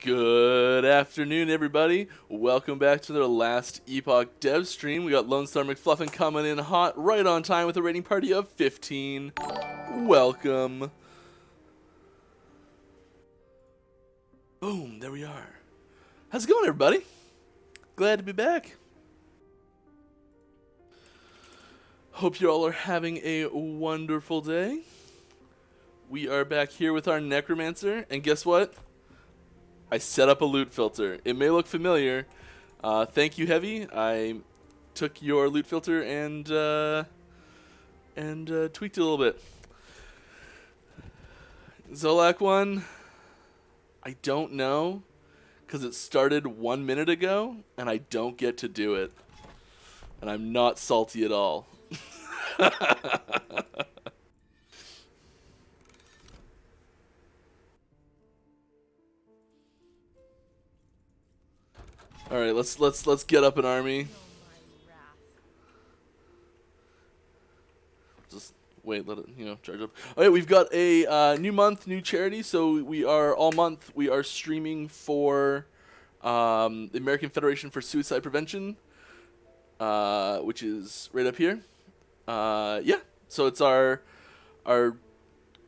Good afternoon, everybody. Welcome back to their last Epoch dev stream. We got Lone Star McFluffin coming in hot, right on time with a rating party of 15. Welcome. Boom, there we are. How's it going, everybody? Glad to be back. Hope you all are having a wonderful day. We are back here with our Necromancer, and guess what? I set up a loot filter. It may look familiar. Thank you, Heavy. I took your loot filter and tweaked it a little bit. Zolak one, I don't know, because it started 1 minute ago, and I don't get to do it. And I'm not salty at all. All right, let's get up an army. Just wait, let it charge up. All right, we've got a new month, new charity. So we are all month we are streaming for the American Federation for Suicide Prevention, which is right up here. Yeah, so it's our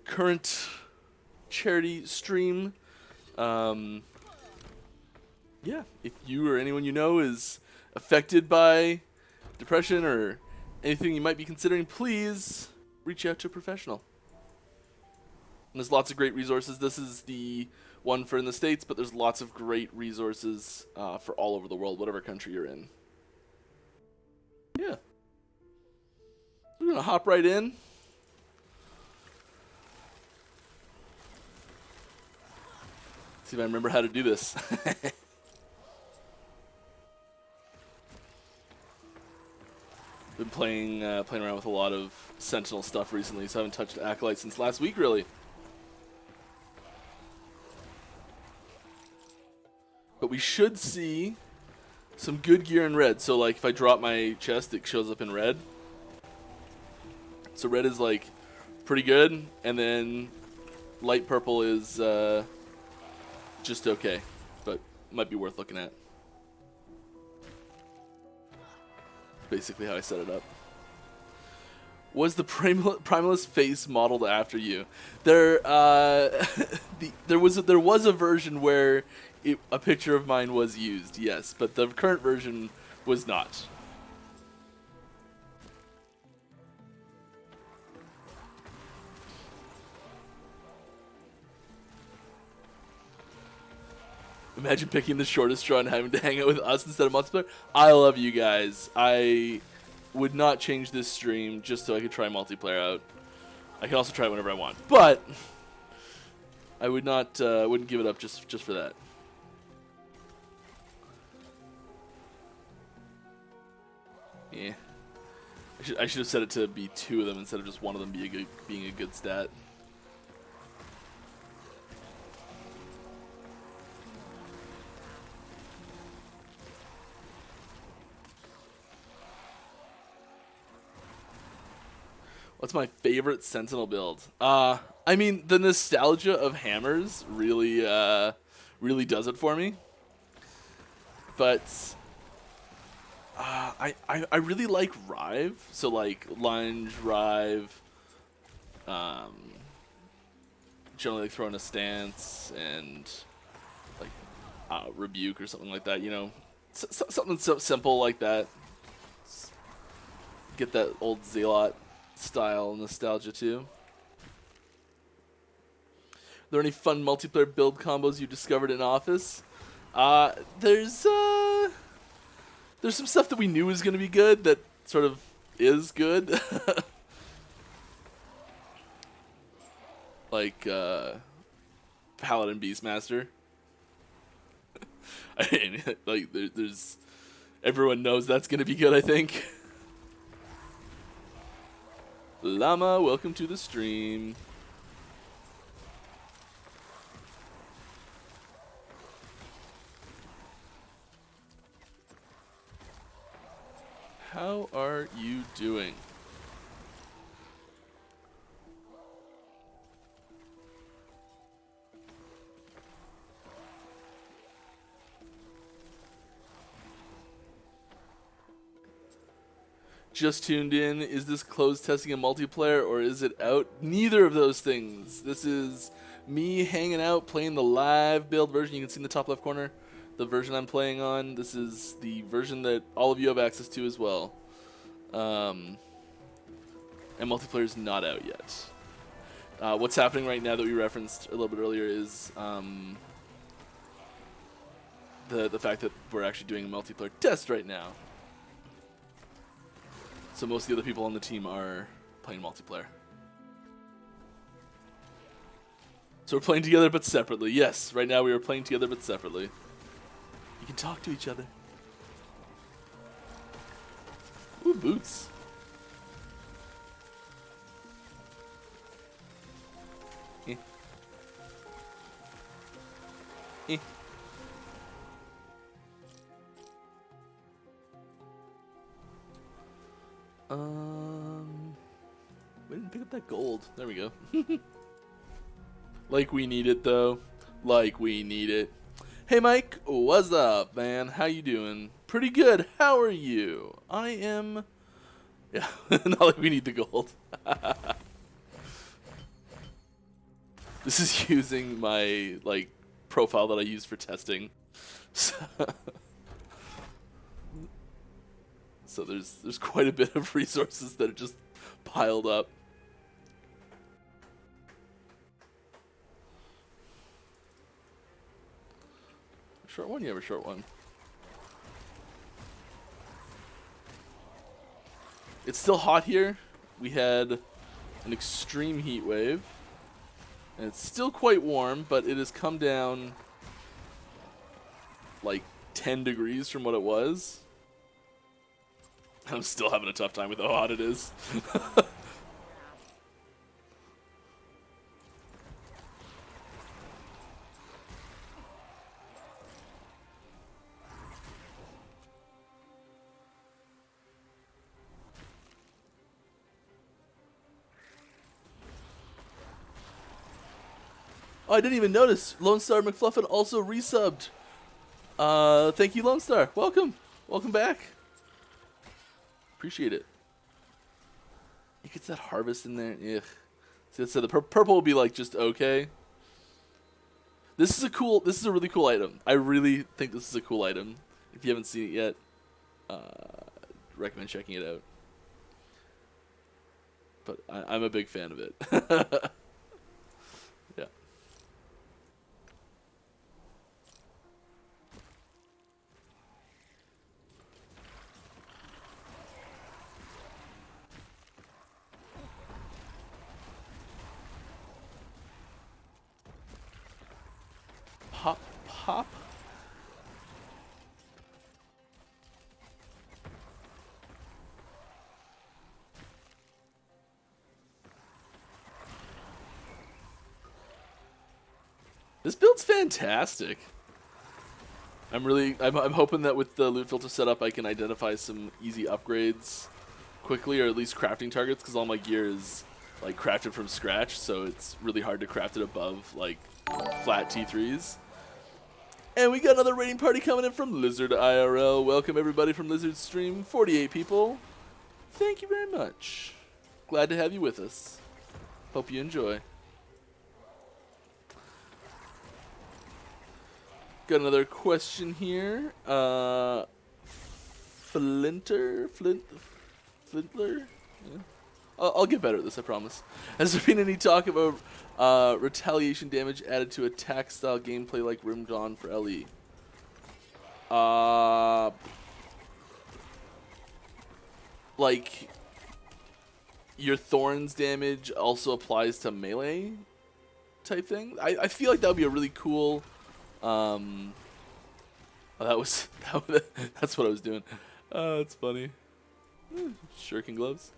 current charity stream. Yeah, if you or anyone you know is affected by depression or anything you might be considering, please reach out to a professional. And there's lots of great resources. This is the one for in the States, but there's lots of great resources for all over the world, whatever country you're in. Yeah. We're going to hop right in. See if I remember how to do this. Been playing around with a lot of Sentinel stuff recently, so I haven't touched Acolyte since last week, really. But we should see some good gear in red. So, like, if I drop my chest, it shows up in red. So red is, like, pretty good, and then light purple is just okay, but might be worth looking at. Basically how I set it up. Was the primalist face modeled after you? There, there was a version where a picture of mine was used, yes, but the current version was not. Imagine picking the shortest straw and having to hang out with us instead of multiplayer. I love you guys. I would not change this stream just so I could try multiplayer out. I can also try it whenever I want, but I would not. Wouldn't give it up just for that. Yeah, I should have set it to be 2 of them instead of just one of them being a good stat. What's my favorite Sentinel build? I mean, the nostalgia of hammers really does it for me. But I really like Rive. So like lunge, Rive, generally like throwing a stance and like rebuke or something like that. You know, something so simple like that. Get that old Zealot style nostalgia too. Are there any fun multiplayer build combos you discovered in Office? There's some stuff that we knew was going to be good that sort of is good. Like Paladin Beastmaster. Like there's everyone knows that's going to be good, I think. Llama, welcome to the stream. How are you doing? just tuned in, is this closed testing a multiplayer or is it out? Neither of those things. This is me hanging out, playing the live build version. You can see in the top left corner the version I'm playing on. This is the version that all of you have access to as well. And multiplayer is not out yet. What's happening right now that we referenced a little bit earlier is the fact that we're actually doing a multiplayer test right now. So most of the other people on the team are playing multiplayer. So we're playing together but separately. Yes, right now we are playing together but separately. You can talk to each other. Ooh, boots. Eh. Eh. We didn't pick up that gold. There we go. Like we need it, though. Like we need it. Hey, Mike. What's up, man? How you doing? Pretty good. How are you? I am... Yeah, not like we need the gold. This is using my, like, profile that I use for testing. So there's quite a bit of resources that are just piled up. Short one? You have a short one. It's still hot here. We had an extreme heat wave. And it's still quite warm, but it has come down like 10 degrees from what it was. I'm still having a tough time with how hot it is. Oh, I didn't even notice. Lone Star McFluffin also resubbed. Thank you, Lone Star. Welcome. Welcome back. Appreciate it. It gets that harvest in there. Ugh. So the purple will be like just okay. This is a really cool item. I really think this is a cool item. If you haven't seen it yet, recommend checking it out. But I'm a big fan of it. Yeah. Pop. This build's fantastic. I'm hoping that with the loot filter setup I can identify some easy upgrades quickly, or at least crafting targets, because all my gear is like crafted from scratch, so it's really hard to craft it above like flat T3s. And we got another raiding party coming in from Lizard IRL. Welcome everybody from Lizard Stream. 48 people. Thank you very much. Glad to have you with us. Hope you enjoy. Got another question here. Flintler? Yeah. I'll get better at this, I promise. Has there been any talk about retaliation damage added to attack style gameplay like Rim Dawn for LE? Like your Thorns damage also applies to melee type thing. I feel like that would be a really cool. That's what I was doing. That's funny. Shuriken gloves.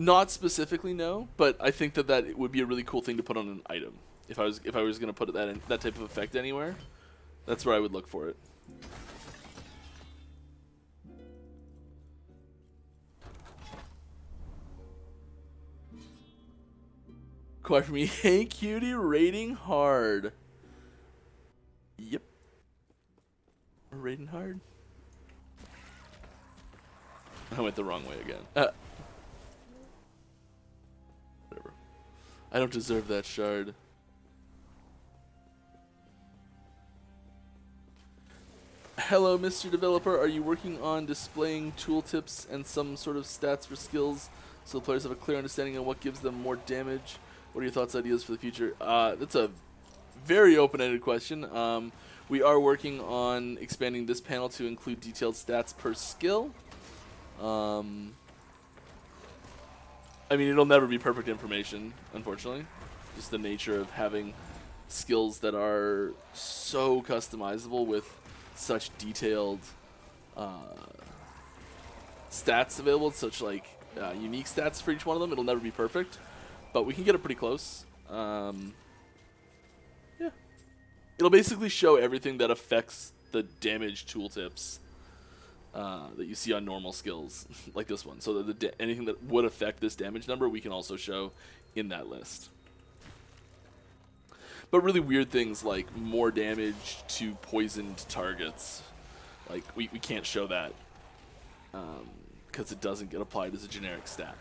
Not specifically, no, but I think that it would be a really cool thing to put on an item. If I was gonna put that type of effect anywhere, that's where I would look for it. Quiet for me. Hey cutie, raiding hard. Yep. We're raiding hard. I went the wrong way again. Whatever. I don't deserve that shard. Hello, Mr. Developer. Are you working on displaying tooltips and some sort of stats for skills so the players have a clear understanding of what gives them more damage? What are your thoughts, ideas for the future? That's a very open-ended question. We are working on expanding this panel to include detailed stats per skill. I mean, it'll never be perfect information, unfortunately. Just the nature of having skills that are so customizable with such detailed stats available, such like unique stats for each one of them. It'll never be perfect, but we can get it pretty close. Yeah. It'll basically show everything that affects the damage tooltips that you see on normal skills, like this one. So that anything that would affect this damage number, we can also show in that list. But really weird things like more damage to poisoned targets, like we can't show that because it doesn't get applied as a generic stat.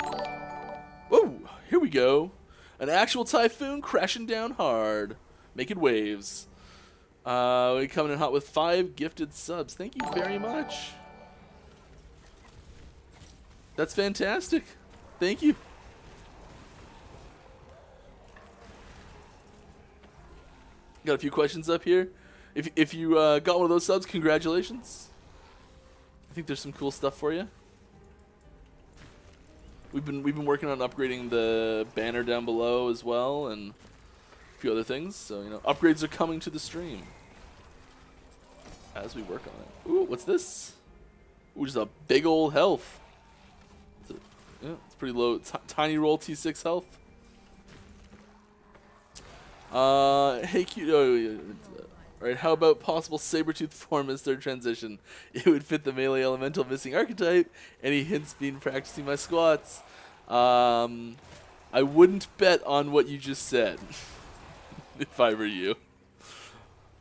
Whoa, here we go. An actual typhoon crashing down hard, making waves. We coming in hot with 5 gifted subs. Thank you very much. That's fantastic. Thank you. Got a few questions up here. If you got one of those subs, congratulations. I think there's some cool stuff for you. We've been working on upgrading the banner down below as well, and a few other things. So you know, upgrades are coming to the stream as we work on it. Ooh, what's this? Ooh, just a big old health. It's pretty low. Tiny roll T6 health. Hey, cute. Alright, how about possible Sabretooth form as third transition? It would fit the melee elemental missing archetype. Any hints being practicing my squats? I wouldn't bet on what you just said, if I were you.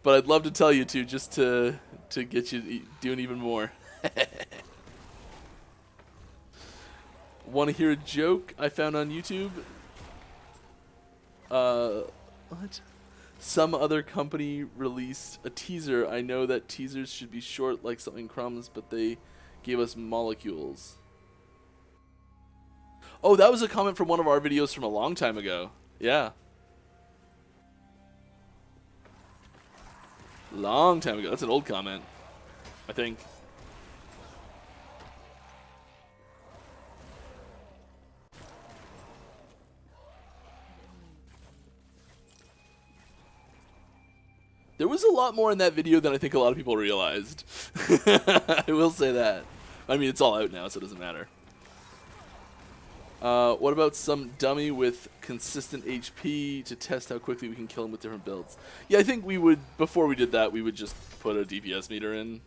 But I'd love to tell you to, just to get you doing even more. Want to hear a joke I found on YouTube? What? Some other company released a teaser. I know that teasers should be short like something crumbs, but they gave us molecules. Oh, that was a comment from one of our videos from a long time ago. Yeah. Long time ago. That's an old comment, I think. There was a lot more in that video than I think a lot of people realized. I will say that. I mean, it's all out now, so it doesn't matter. What about some dummy with consistent HP to test how quickly we can kill him with different builds? Yeah, I think we would, before we did that, we would just put a DPS meter in.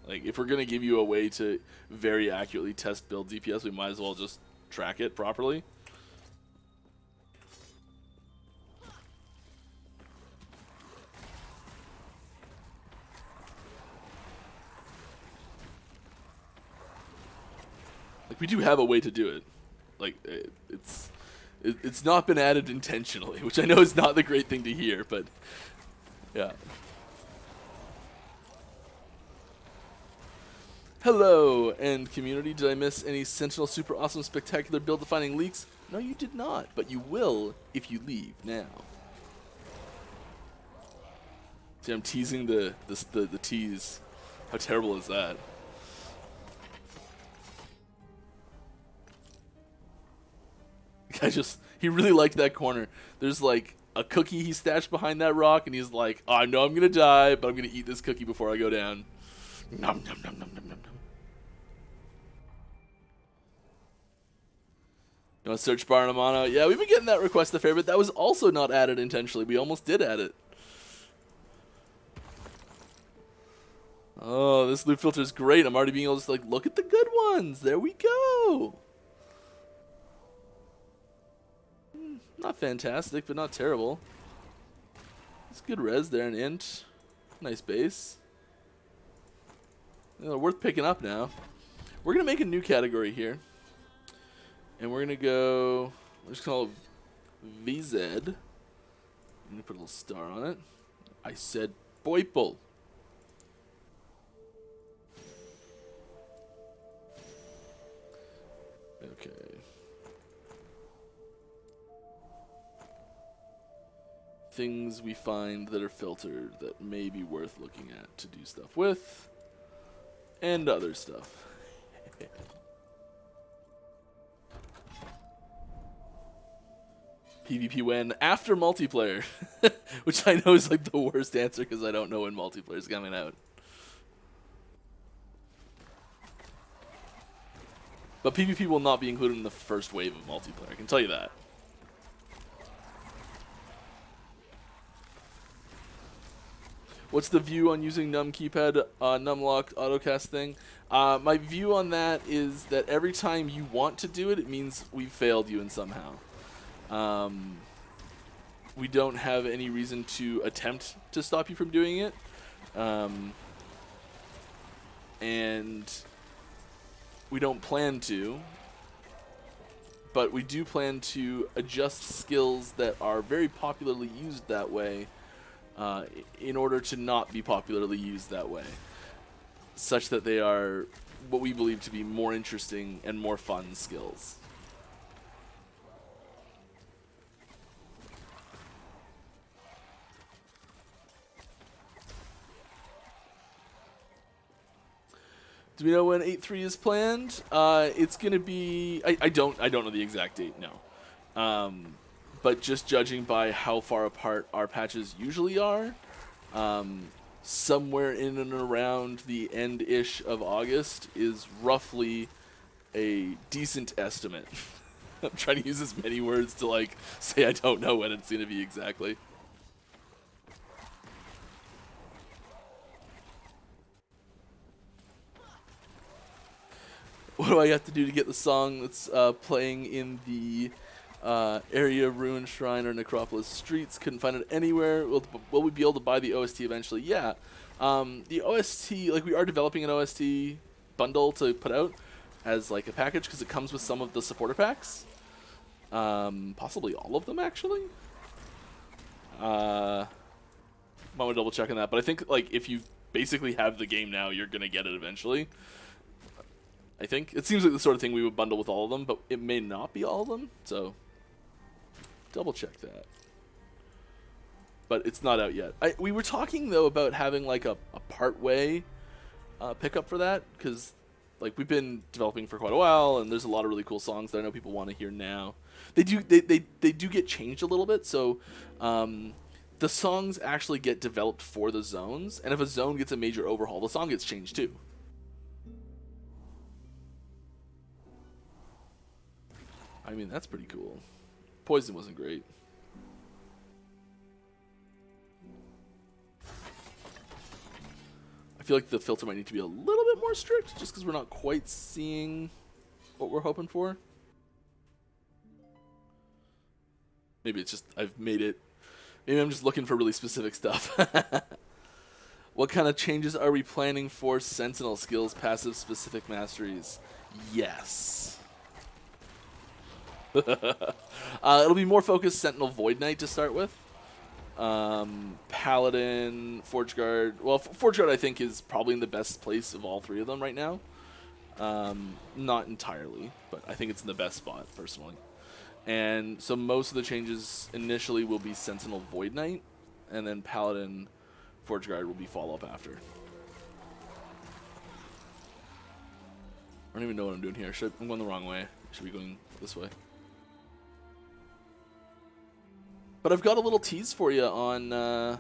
Like, if we're going to give you a way to very accurately test build DPS, we might as well just track it properly. Like, we do have a way to do it. Like, it's not been added intentionally, which I know is not the great thing to hear, but yeah. Hello, and community. Did I miss any Sentinel super awesome spectacular build defining leaks? No, you did not, but you will if you leave now. See, I'm teasing the tease. How terrible is that? He really liked that corner. There's like a cookie he stashed behind that rock, and he's like, oh, I know I'm gonna die, but I'm gonna eat this cookie before I go down. Nom nom nom nom nom nom nom. You want to search bar and Amano? Yeah, we've been getting that request a fair bit. That was also not added intentionally. We almost did add it. Oh, this loot filter is great. I'm already being able to just like look at the good ones. There we go. Not fantastic, but not terrible. It's good res there, an int. Nice base. worth picking up now. We're going to make a new category here. And we're going to go, we're just call it VZ. I'm going to put a little star on it. I said Boiple. Okay. Things we find that are filtered that may be worth looking at to do stuff with. And other stuff. PvP when after multiplayer, which I know is like the worst answer because I don't know when multiplayer is coming out. But PvP will not be included in the first wave of multiplayer, I can tell you that. What's the view on using num keypad, numlock, autocast thing? My view on that is that every time you want to do it, it means we've failed you in somehow. We don't have any reason to attempt to stop you from doing it. And we don't plan to. But we do plan to adjust skills that are very popularly used that way in order to not be popularly used that way. Such that they are what we believe to be more interesting and more fun skills. Do we know when 8.3 is planned? It's gonna be. I don't know the exact date. No, but just judging by how far apart our patches usually are, somewhere in and around the end-ish of August is roughly a decent estimate. I'm trying to use as many words to like say I don't know when it's gonna be exactly. What do I have to do to get the song that's playing in the area Ruin Shrine or Necropolis streets? Couldn't find it anywhere. Will we be able to buy the OST eventually? Yeah. The OST, like we are developing an OST bundle to put out as like a package because it comes with some of the supporter packs. Possibly all of them actually. Might want to double check on that, but I think like if you basically have the game now, you're gonna get it eventually. I think it seems like the sort of thing we would bundle with all of them, but it may not be all of them, so double check that. But it's not out yet. We were talking though about having like a part way pickup for that because like we've been developing for quite a while, and there's a lot of really cool songs that I know people want to hear now. They do get changed a little bit, so the songs actually get developed for the zones, and if a zone gets a major overhaul, the song gets changed too. I mean, that's pretty cool. Poison wasn't great. I feel like the filter might need to be a little bit more strict just because we're not quite seeing what we're hoping for. Maybe it's just I've made it. Maybe I'm just looking for really specific stuff. What kind of changes are we planning for Sentinel skills, passive, specific masteries? Yes. It'll be more focused Sentinel Void Knight to start with. Paladin, Forge Guard. Well, Forge Guard I think is probably in the best place of all three of them right now. Not entirely, but I think it's in the best spot personally. And so most of the changes initially will be Sentinel Void Knight, and then Paladin, Forge Guard will be follow-up after. I don't even know what I'm doing here. I'm going the wrong way. I should be going this way. But I've got a little tease for you on a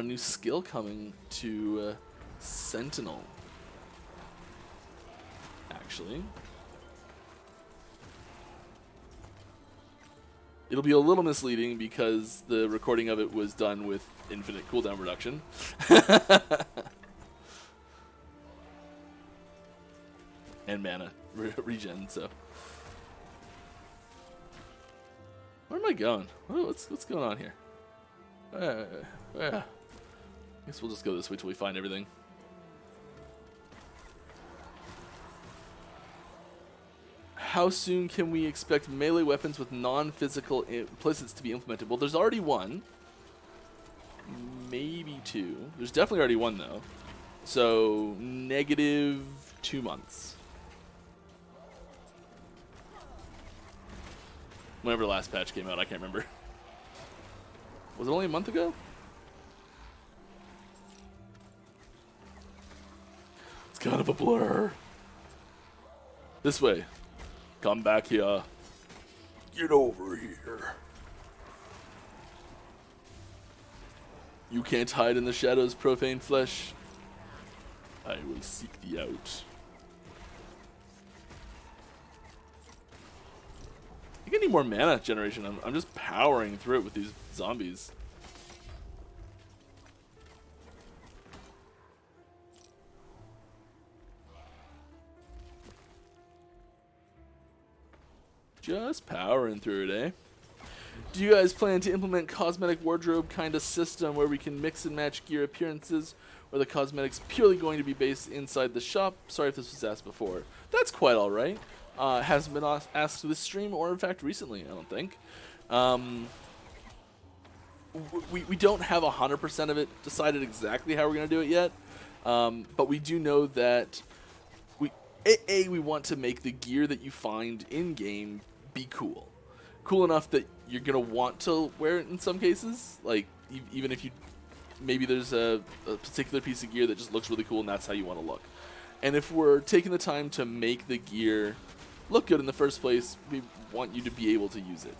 new skill coming to Sentinel. Actually, it'll be a little misleading because the recording of it was done with infinite cooldown reduction. And mana regen, so. Where am I going? What's going on here? I guess we'll just go this way till we find everything. how soon can we expect melee weapons with non-physical implicits to be implemented? Well, there's already one. Maybe two. There's definitely already one, though. So, -2 months. Whenever the last patch came out, I can't remember. Was it only a month ago? It's kind of a blur. This way. Come back here. Get over here. You can't hide in the shadows, profane flesh. I will seek thee out. I think I need more mana generation. I'm just powering through it with these zombies. Just powering through it, eh? Do you guys plan to implement cosmetic wardrobe kind of system where we can mix and match gear appearances, or the cosmetics purely going to be based inside the shop? Sorry if this was asked before. That's quite alright. Hasn't been asked this stream, or in fact recently, I don't think. We don't have 100% of it decided exactly how we're going to do it yet, but we do know that we want to make the gear that you find in-game be cool. Cool enough that you're going to want to wear it in some cases. Like, even if you... Maybe there's a particular piece of gear that just looks really cool and that's how you want to look. And if we're taking the time to make the gear look good in the first place, we want you to be able to use it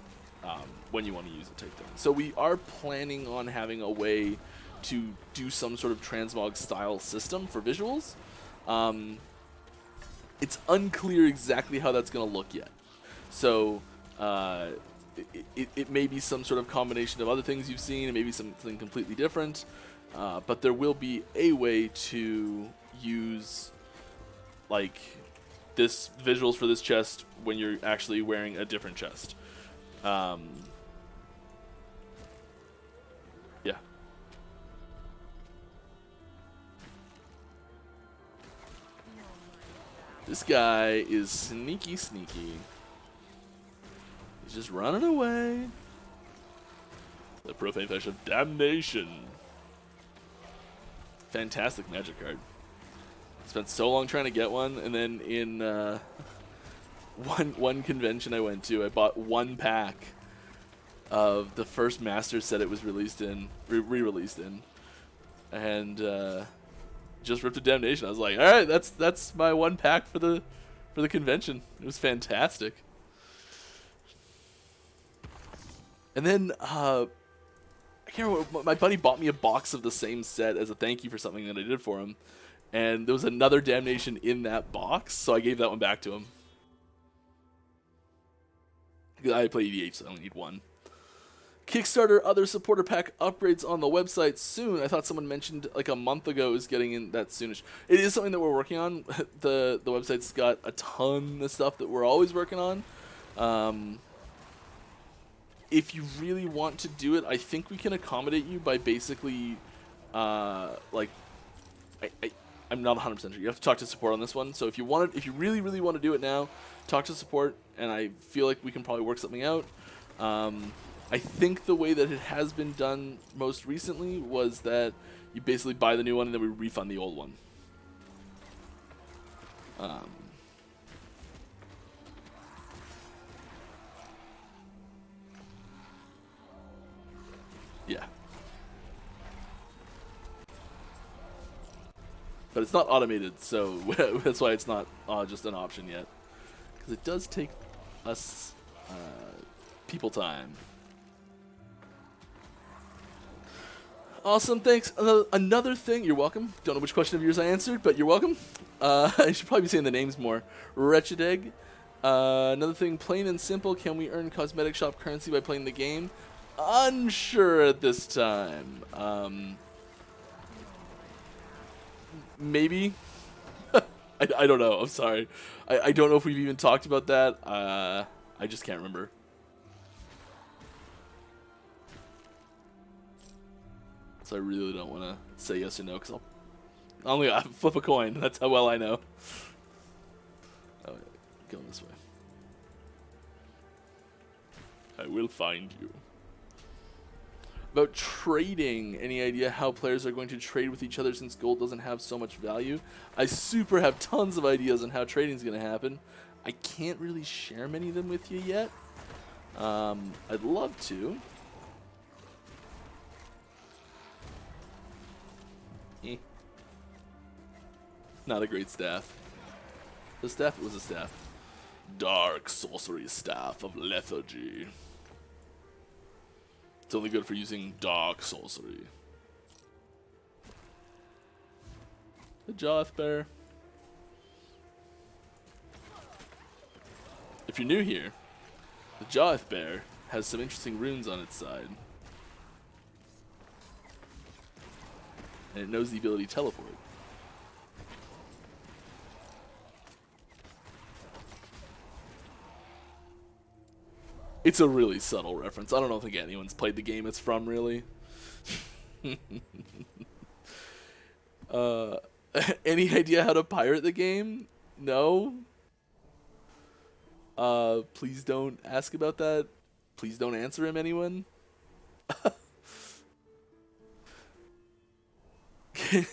when you want to use it type thing. So we are planning on having a way to do some sort of transmog style system for visuals. It's unclear exactly how that's going to look yet. So it may be some sort of combination of other things you've seen, and maybe something completely different. But there will be a way to use like this visuals for this chest when you're actually wearing a different chest. Yeah. This guy is sneaky. He's just running away. The Profane Flesh of Damnation. Fantastic magic card. Spent so long trying to get one, and then in one convention I went to, I bought one pack of the first master set it was released in, re-released in, and just ripped a Damnation. I was like, all right, that's my one pack for the convention. It was fantastic. And then I can't remember. My buddy bought me a box of the same set as a thank you for something that I did for him. And there was another Damnation in that box, so I gave that one back to him. I play EDH, so I only need one. Kickstarter other supporter pack upgrades on the website soon. I thought someone mentioned like a month ago is getting in that soonish. It is something that we're working on. The website's got a ton of stuff that we're always working on. If you really want to do it, I think we can accommodate you by basically like I'm not 100% sure. You have to talk to support on this one. So if you really want to do it now, talk to support, and I feel like we can probably work something out. I think the way that it has been done most recently was that you basically buy the new one and then we refund the old one. Yeah. But it's not automated, so that's why it's not just an option yet. Because it does take us people time. Awesome, thanks. Another thing, you're welcome. Don't know which question of yours I answered, but you're welcome. I should probably be saying the names more. Wretched Egg. Another thing, plain and simple, can we earn cosmetic shop currency by playing the game? Unsure at this time. Maybe. I don't know. I'm sorry. I don't know if we've even talked about that. I just can't remember. So I really don't want to say yes or no because I'll only flip a coin. That's how well I know. Oh, going this way. I will find you. About trading, any idea how players are going to trade with each other since gold doesn't have so much value? I super have tons of ideas on how trading is going to happen. I can't really share many of them with you yet. I'd love to. Not a great staff. The staff was a staff. Dark sorcery staff of lethargy. It's only good for using dark sorcery. The Joth Bear. If you're new here, the Joth Bear has some interesting runes on its side. And it knows the ability to teleport. It's a really subtle reference. I don't think anyone's played the game it's from, really. Any idea how to pirate the game? No? Please don't ask about that. Please don't answer him, anyone. Can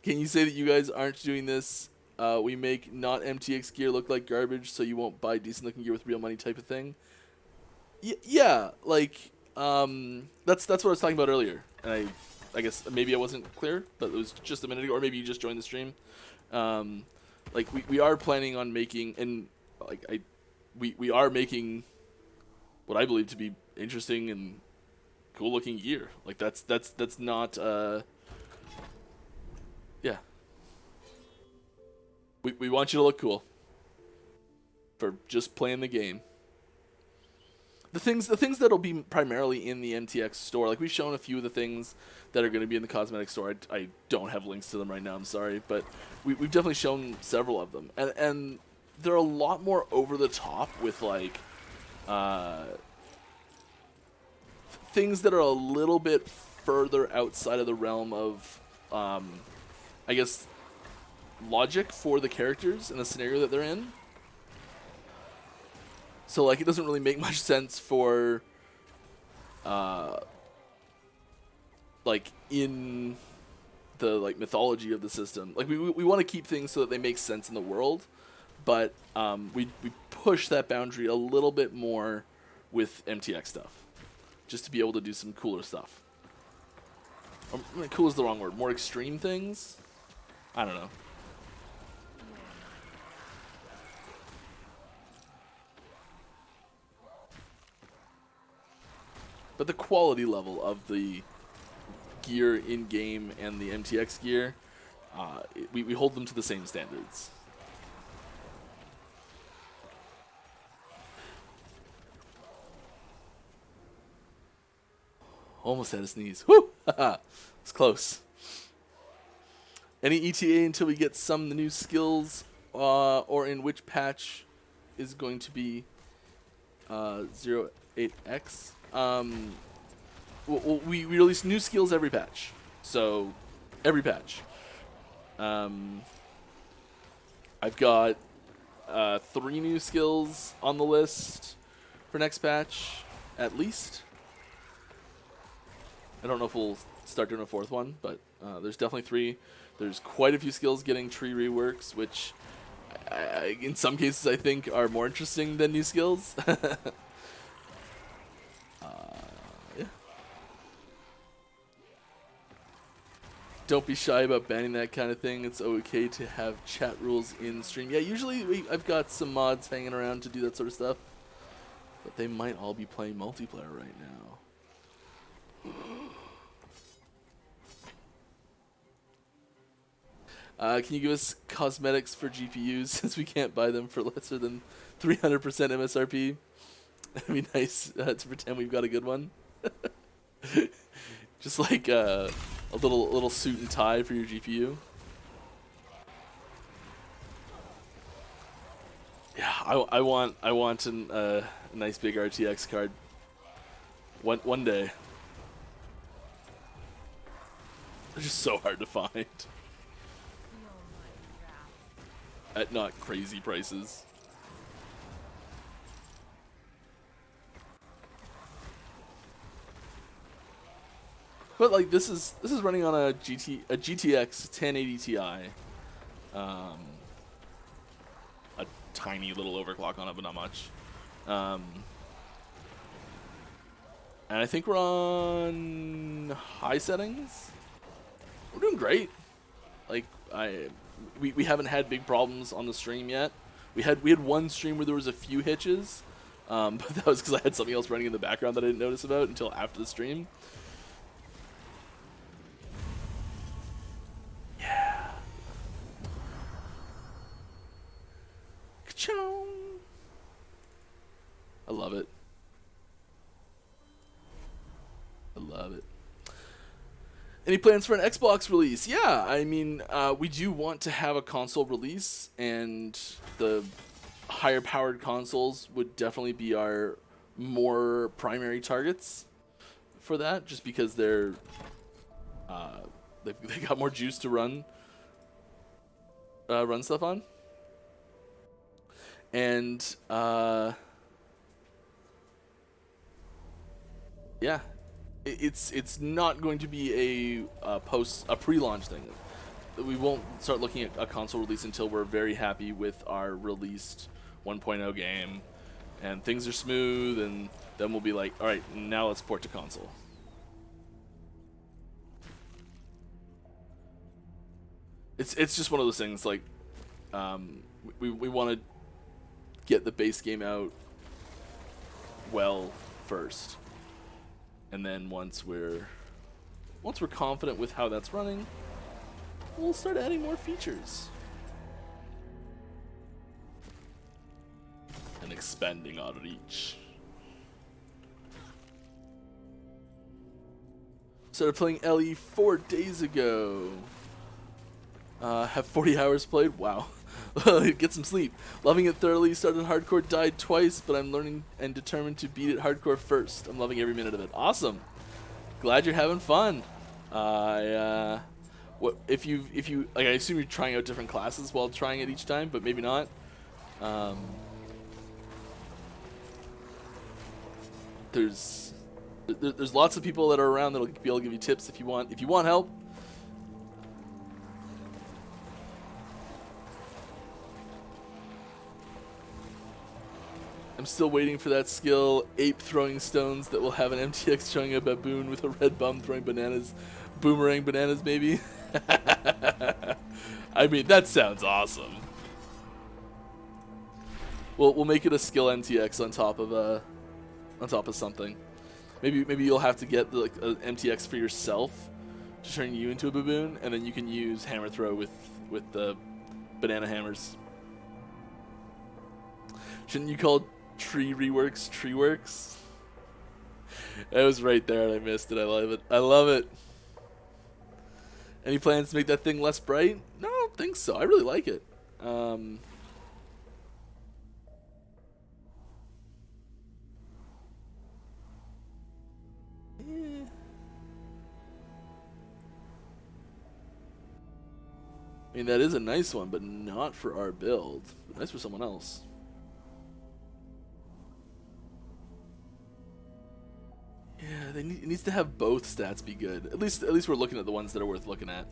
you say that you guys aren't doing this? We make not MTX gear look like garbage so you won't buy decent looking gear with real money type of thing. Yeah, like, that's what I was talking about earlier. And I guess maybe I wasn't clear, but it was just a minute ago, or maybe you just joined the stream. Like, we are planning on making, and like, we are making what I believe to be interesting and cool looking gear. Like, that's not, yeah. We want you to look cool. For just playing the game. The things that'll be primarily in the MTX store, like we've shown a few of the things that are going to be in the cosmetic store. I don't have links to them right now, I'm sorry, but we've definitely shown several of them, and they're a lot more over the top with like things that are a little bit further outside of the realm of I guess logic for the characters and the scenario that they're in. So, like, it doesn't really make much sense for, like, in the, like, mythology of the system. Like, we want to keep things so that they make sense in the world, but we push that boundary a little bit more with MTX stuff, just to be able to do some cooler stuff. Cool is the wrong word. More extreme things? I don't know. But the quality level of the gear in-game and the MTX gear, we hold them to the same standards. Almost had a sneeze. Woo! It's close. Any ETA until we get some of the new skills, or in which patch is going to be 08X? We release new skills every patch. So, every patch. I've got 3 new skills on the list for next patch, at least. I don't know if we'll start doing a 4th one, but there's definitely 3. There's quite a few skills getting tree reworks, which in some cases I think are more interesting than new skills. Yeah. Don't be shy about banning that kind of thing. It's okay to have chat rules in stream. Yeah, usually I've got some mods hanging around to do that sort of stuff, but they might all be playing multiplayer right now. Can you give us cosmetics for GPUs since we can't buy them for lesser than 300% MSRP? It'd be nice to pretend we've got a good one. Just like a little suit and tie for your GPU. Yeah, I want a nice big RTX card. One day. They're just so hard to find. At not crazy prices. But like this is running on a GTX 1080 Ti, a tiny little overclock on it, but not much. And I think we're on high settings. We're doing great. Like we haven't had big problems on the stream yet. We had one stream where there was a few hitches, but that was because I had something else running in the background that I didn't notice about until after the stream. Yeah. Ka-chow. I love it. I love it. Any plans for an Xbox release? Yeah, I mean, we do want to have a console release, and the higher powered consoles would definitely be our more primary targets for that, just because they're they got more juice to run stuff on, and yeah. It's not going to be a pre-launch thing. We won't start looking at a console release until we're very happy with our released 1.0 game, and things are smooth, and then we'll be like, all right, now let's port to console. It's just one of those things. Like, we want to get the base game out well first. And then once we're confident with how that's running, we'll start adding more features and expanding our reach. Started playing LE 4 days ago. Have 40 hours played. Wow. Get some sleep. Loving it thoroughly. Started hardcore, died twice, but I'm learning and determined to beat it hardcore first. I'm loving every minute of it. Awesome. Glad you're having fun. What if you like? I assume you're trying out different classes while trying it each time, but maybe not. There's lots of people that are around that'll be able to give you tips if you want help. I'm still waiting for that skill, ape throwing stones, that will have an MTX showing a baboon with a red bum throwing bananas, boomerang bananas maybe. I mean, that sounds awesome. We'll make it a skill MTX on top of something. Maybe you'll have to get like an MTX for yourself to turn you into a baboon, and then you can use hammer throw with the banana hammers. Shouldn't you call Tree Reworks Tree Works? That was right there and I missed it. I love it. I love it. Any plans to make that thing less bright? No, I don't think so. I really like it. Yeah. I mean, that is a nice one, but not for our build. Nice for someone else. Yeah, it needs to have both stats be good. At least we're looking at the ones that are worth looking at.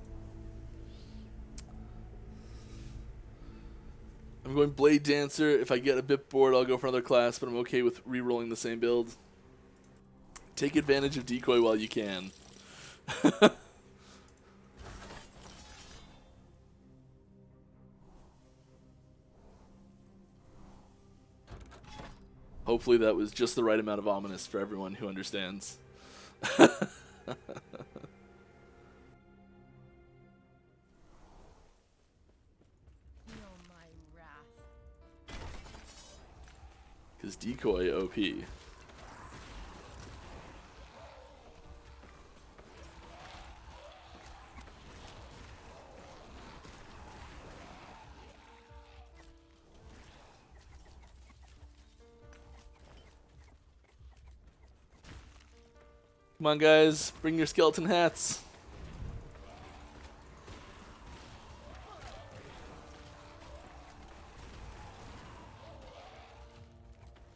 I'm going Blade Dancer. If I get a bit bored, I'll go for another class, but I'm okay with re-rolling the same build. Take advantage of Decoy while you can. Hopefully that was just the right amount of ominous for everyone who understands. Because Decoy OP. Come on, guys, bring your skeleton hats.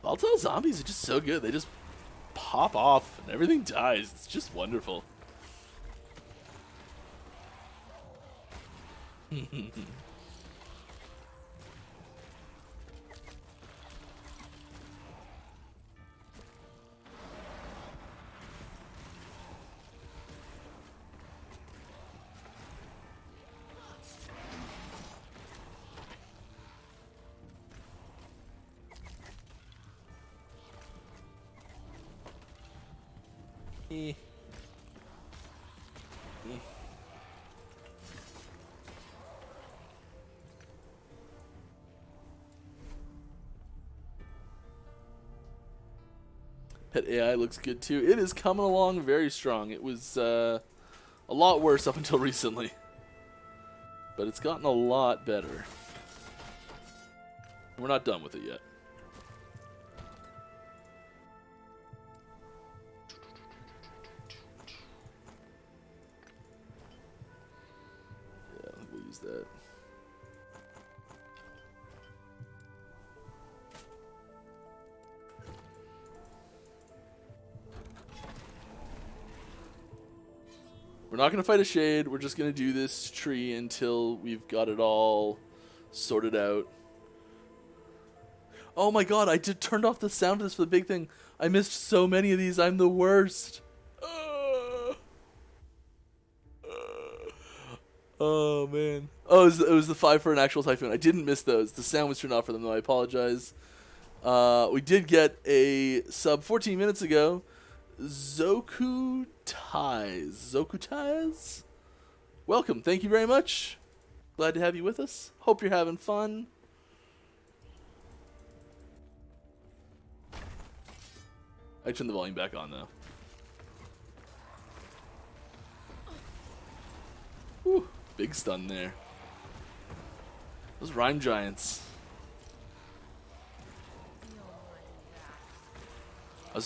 Volatile zombies are just so good. They just pop off and everything dies. It's just wonderful. Eh. Pet AI looks good too. It is coming along very strong. It was a lot worse up until recently, but it's gotten a lot better. We're not done with it yet. Yeah, I think we'll use that. We're not going to fight a shade. We're just going to do this tree until we've got it all sorted out. Oh my god, I turned off the sound of this for the big thing. I missed so many of these. I'm the worst. Oh man. Oh, it was the 5 for an actual typhoon. I didn't miss those. The sound was turned off for them though. I apologize. We did get a sub 14 minutes ago. Zoku Ties. Welcome. Thank you very much. Glad to have you with us. Hope you're having fun. I turned the volume back on though. Whew, big stun there. Those rhyme giants.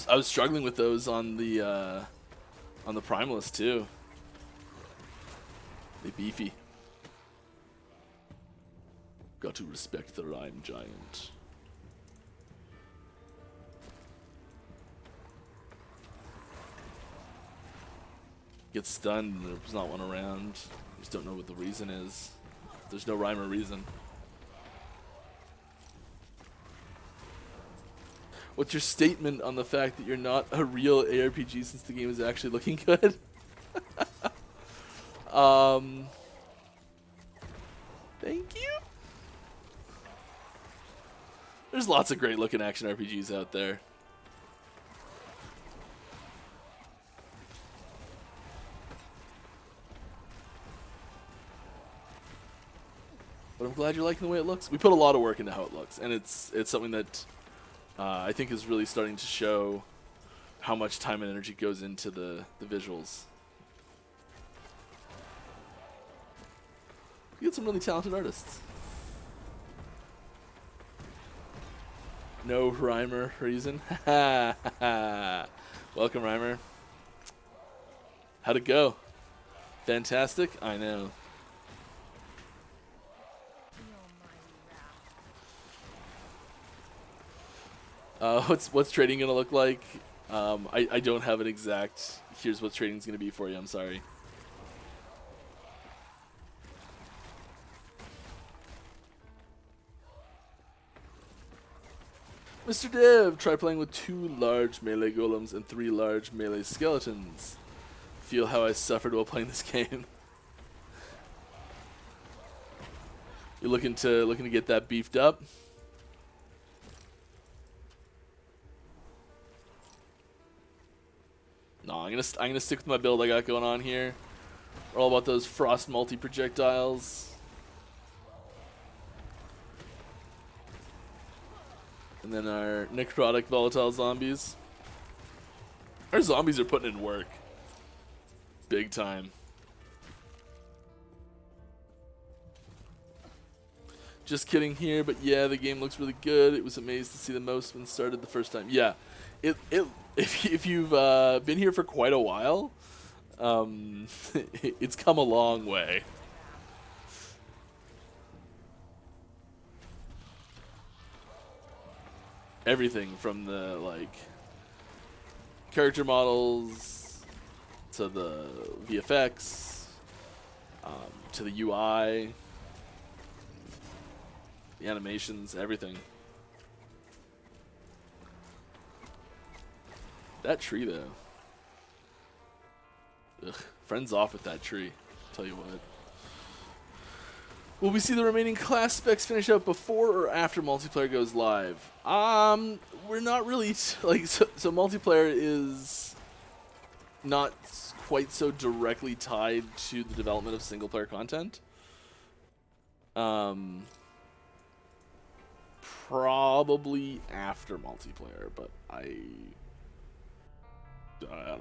I was struggling with those on the primalist too. They beefy. Got to respect the rhyme giant. Get stunned and there's not one around. You just don't know what the reason is. There's no rhyme or reason. What's your statement on the fact that you're not a real ARPG since the game is actually looking good? Thank you. There's lots of great looking action RPGs out there. But I'm glad you're liking the way it looks. We put a lot of work into how it looks, and it's something that I think is really starting to show how much time and energy goes into the visuals. We get some really talented artists. No rhymer reason. Welcome, rhymer. How'd it go? Fantastic? I know. What's trading gonna look like? I don't have an exact. Here's what trading's gonna be for you. I'm sorry. Mr. Dev, try playing with 2 large melee golems and 3 large melee skeletons. Feel how I suffered while playing this game. You're looking to get that beefed up. No, I'm gonna stick with my build I got going on here. We're all about those frost multi-projectiles. And then our necrotic volatile zombies. Our zombies are putting in work. Big time. Just kidding here, but yeah, the game looks really good. It was amazed to see the most when started the first time. Yeah, if you've been here for quite a while, it's come a long way. Everything from the character models to the VFX to the UI the animations, everything. That tree, though. Ugh, friends off with that tree. Tell you what. Will we see the remaining class specs finish out before or after multiplayer goes live? We're not really like so multiplayer is not quite so directly tied to the development of single player content. Probably after multiplayer, but I don't know.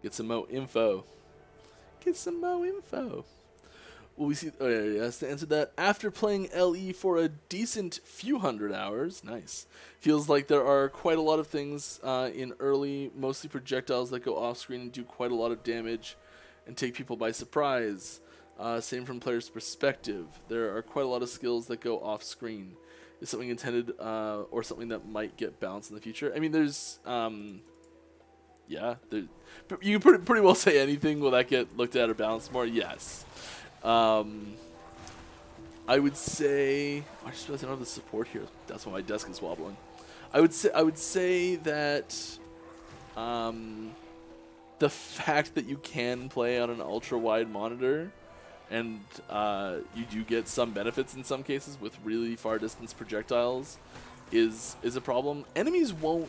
Get some more info. Get some more info. Will we see? Oh yeah, yes. To answer that, after playing LE for a decent few hundred hours, nice. Feels like there are quite a lot of things in early, mostly projectiles that go off screen and do quite a lot of damage, and take people by surprise. Same from player's perspective. There are quite a lot of skills that go off screen. Is something intended or something that might get balanced in the future? I mean, there's yeah, you can pretty well say anything. Will that get looked at or balanced more? Yes. I would say I just realized I don't have the support here. That's why my desk is wobbling. I would say that the fact that you can play on an ultra wide monitor and you do get some benefits in some cases with really far distance projectiles is a problem. Enemies won't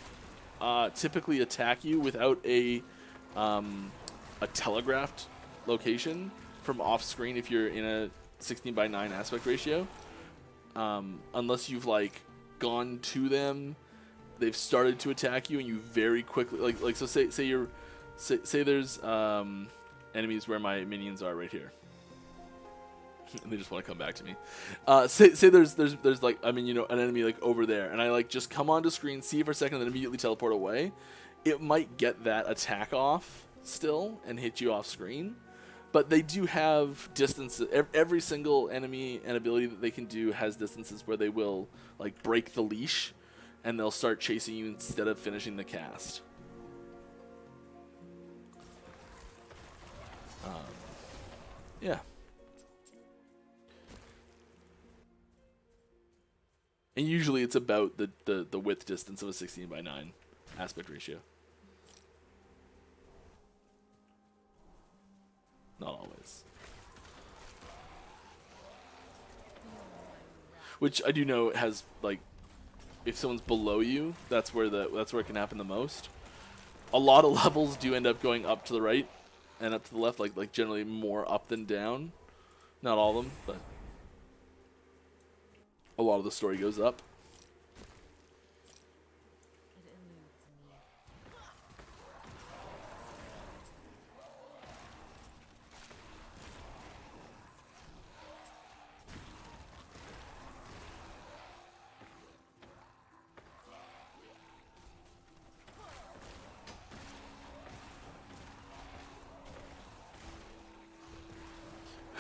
typically attack you without a telegraphed location from off screen if you're in a 16:9 aspect ratio, unless you've like gone to them, they've started to attack you, and you very quickly like so say there's enemies where my minions are right here, and they just want to come back to me. Say there's like, I mean, you know, an enemy like over there, and I like just come onto screen, see it for a second, and then immediately teleport away. It might get that attack off still and hit you off screen. But they do have distances. Every single enemy and ability that they can do has distances where they will like break the leash, and they'll start chasing you instead of finishing the cast. Yeah. And usually it's about the width distance of a 16:9 aspect ratio. Not always. Which I do know has, like, if someone's below you, that's where it can happen the most. A lot of levels do end up going up to the right and up to the left, like generally more up than down. Not all of them, but a lot of the story goes up.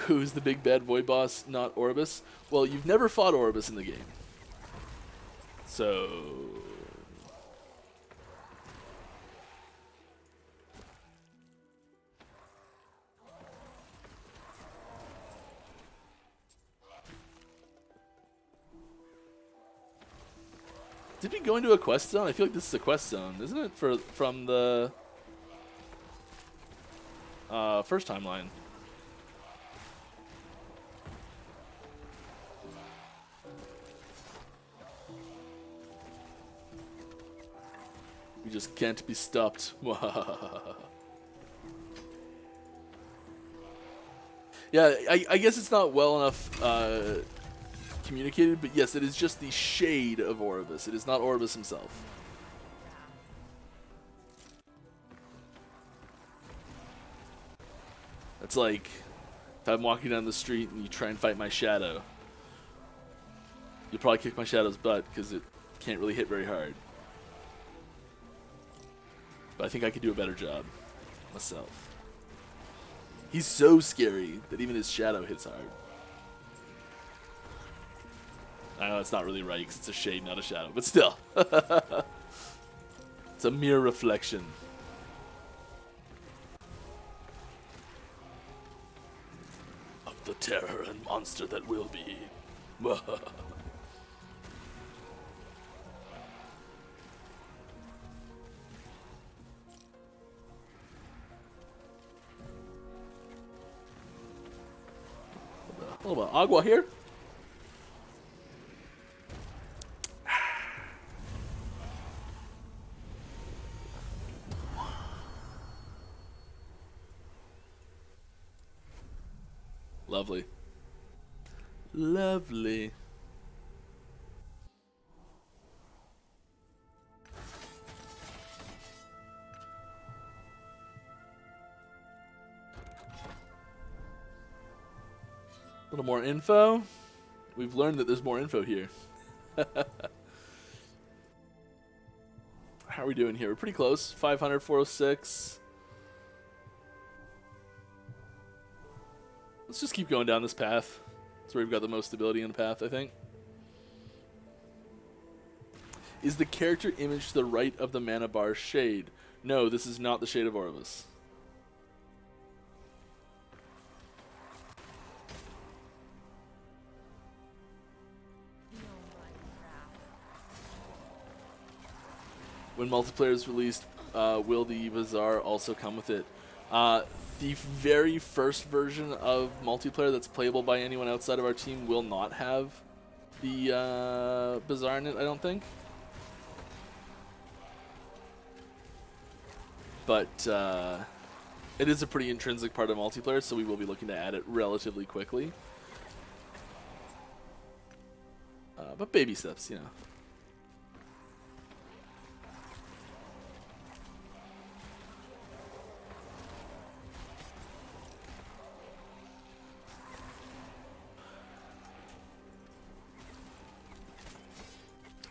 Who's the big bad void boss, not Orbis? Well, you've never fought Orbis in the game. So... Did we go into a quest zone? I feel like this is a quest zone, isn't it? From the first timeline. We just can't be stopped. Yeah, I guess it's not well enough communicated, but yes, it is just the shade of Orbis. It is not Orbis himself. It's like if I'm walking down the street and you try and fight my shadow, you'll probably kick my shadow's butt because it can't really hit very hard. But I think I could do a better job myself. He's so scary that even his shadow hits hard. I know it's not really right because it's a shade, not a shadow, but still. It's a mere reflection. Of the terror and monster that will be. A little bit of agua here. Lovely. Lovely. A little more info. We've learned that there's more info here. How are we doing here? We're pretty close. 500, 406. Let's just keep going down this path. That's where we've got the most stability in the path, I think. Is the character image to the right of the mana bar shade? No, this is not the shade of Orvis. When multiplayer is released, will the Bazaar also come with it? The very first version of multiplayer that's playable by anyone outside of our team will not have the Bazaar in it, I don't think. But it is a pretty intrinsic part of multiplayer, so we will be looking to add it relatively quickly. But baby steps, you know.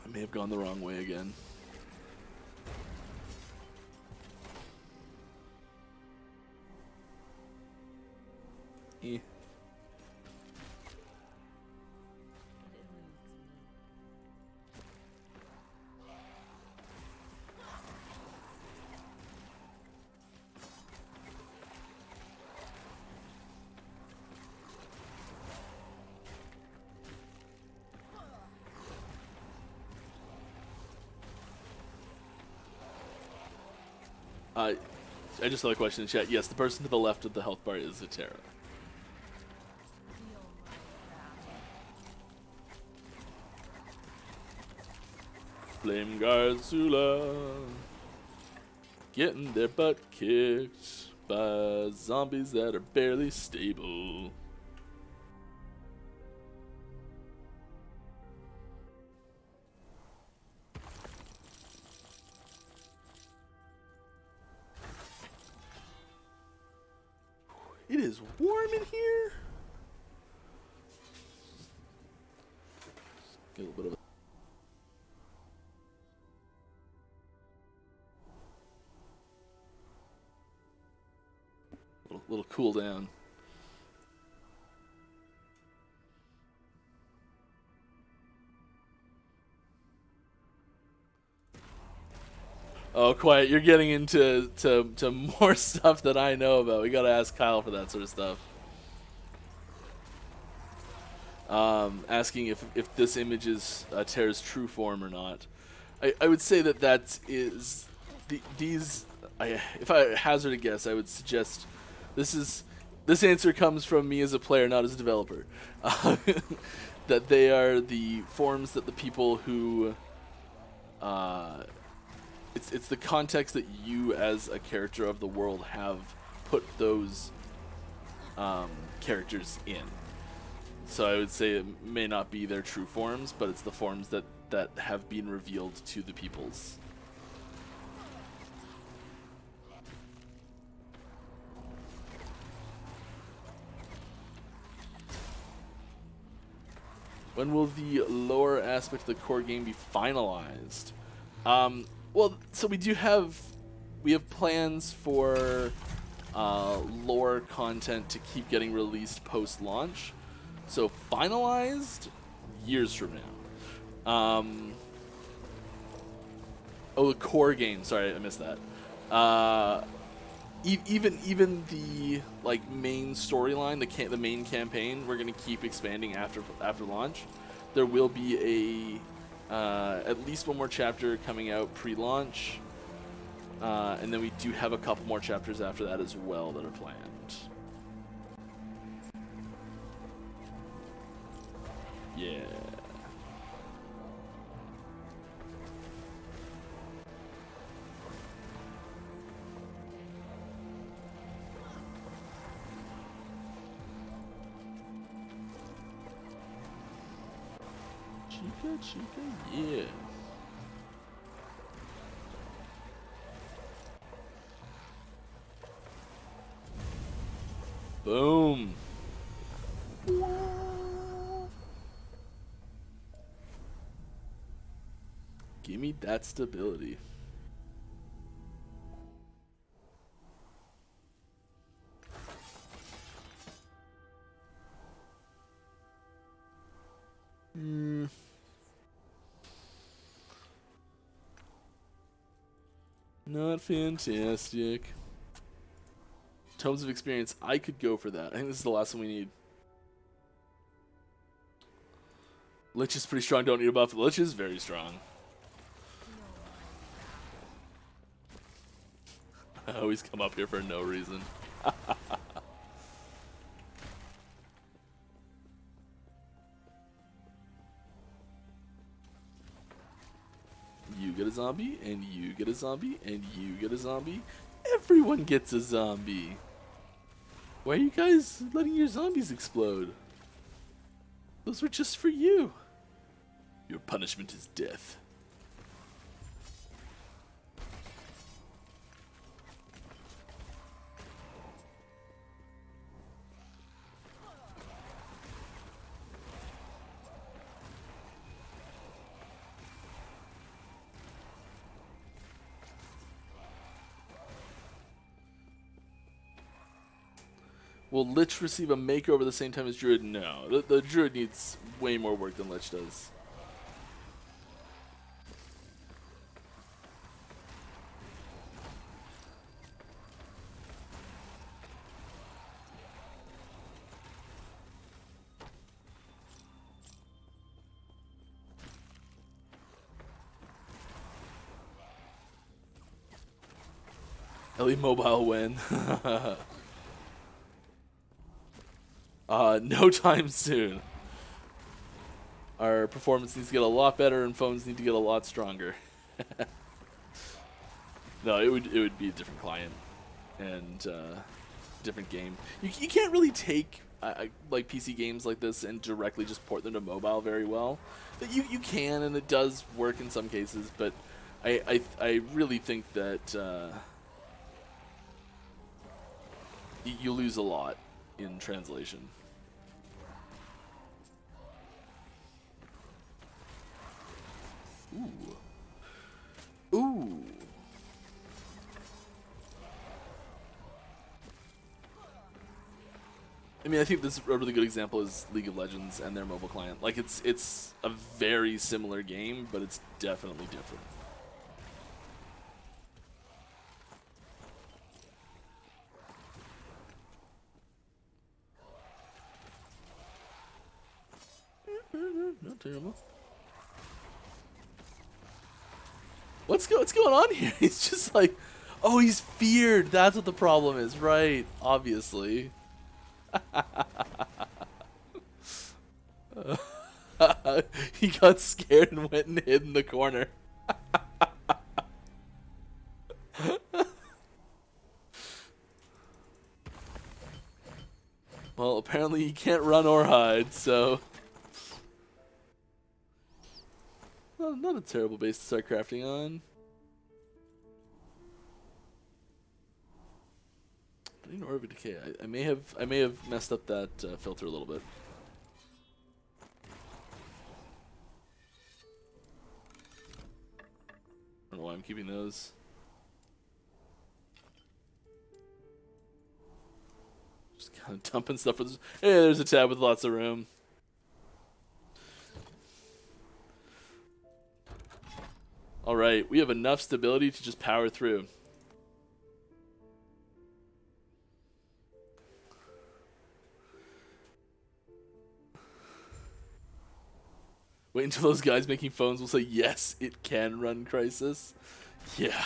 I may have gone the wrong way again. I just saw a question in chat. Yes, the person to the left of the health bar is Eterra. Flame Guard Zula getting their butt kicked by zombies that are barely stable. It is warm in here. Get a little bit of little cool down. Oh, quiet. You're getting into more stuff that I know about. We got to ask Kyle for that sort of stuff. Asking if this image is Terra's true form or not. I would say that is these. If I hazard a guess, I would suggest this answer comes from me as a player, not as a developer. That they are the forms that the people who. It's the context that you as a character of the world have put those characters in. So I would say it may not be their true forms, but it's the forms that have been revealed to the peoples. When will the lore aspect of the core game be finalized? Well, so we have plans for lore content to keep getting released post-launch. So finalized, years from now. Oh, the core game. Sorry, I missed that. Even the like main storyline, the main campaign, we're gonna keep expanding after launch. There will be at least one more chapter coming out pre-launch, and then we do have a couple more chapters after that as well that are planned. Yeah. Chica, yeah. Boom. Give me that stability. Not fantastic. Tomes of experience. I could go for that. I think this is the last one we need. Lich is pretty strong. Don't need a buff. Lich is very strong. I always come up here for no reason. You get a zombie, and you get a zombie, and you get a zombie. Everyone gets a zombie. Why are you guys letting your zombies explode? Those were just for you. Your punishment is death. Will Lich receive a makeover the same time as Druid? No. The Druid needs way more work than Lich does. Ellie Mobile win. No time soon. Our performance needs to get a lot better, and phones need to get a lot stronger. No, it would be a different client and different game. You can't really take like PC games like this and directly just port them to mobile very well. You can, and it does work in some cases, but I really think that you lose a lot in translation. Ooh. Ooh. I mean, I think this is a really good example is League of Legends and their mobile client. Like, it's a very similar game, but it's definitely different. Not terrible. What's going on here? He's just like, oh, he's feared. That's what the problem is, right? Obviously. He got scared and went and hid in the corner. Well, apparently he can't run or hide, so... Well, not a terrible base to start crafting on. Orb of Decay. I may have messed up that filter a little bit. I don't know why I'm keeping those. Just kind of dumping stuff for this. Hey, there's a tab with lots of room. right, we have enough stability to just power through. Wait until those guys making phones will say, yes, it can run Crisis. Yeah.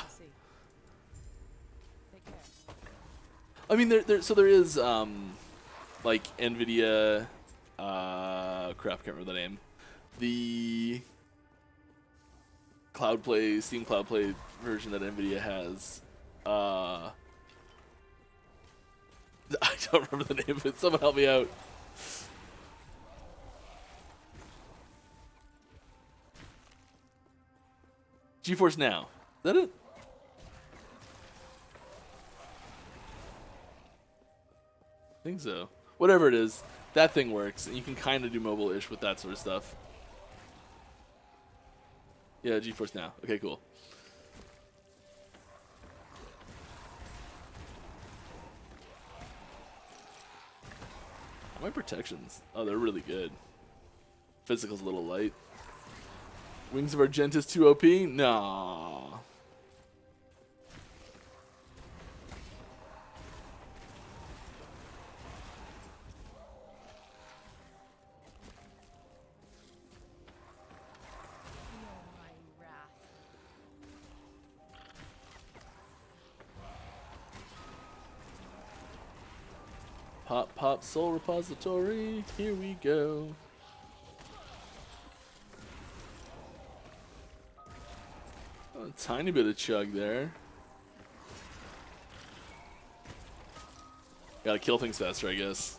I mean, there is, like, NVIDIA, crap, I can't remember the name. The Steam Cloud Play version that NVIDIA has. I don't remember the name of it. Someone help me out. GeForce Now. Is that it? I think so. Whatever it is, that thing works, and you can kind of do mobile-ish with that sort of stuff. Yeah, GeForce Now. Okay, cool. My protections. Oh, they're really good. Physical's a little light. Wings of Argentus 2 OP? Nah. Pop, pop, soul repository. Here we go. A tiny bit of chug there. Gotta kill things faster, I guess.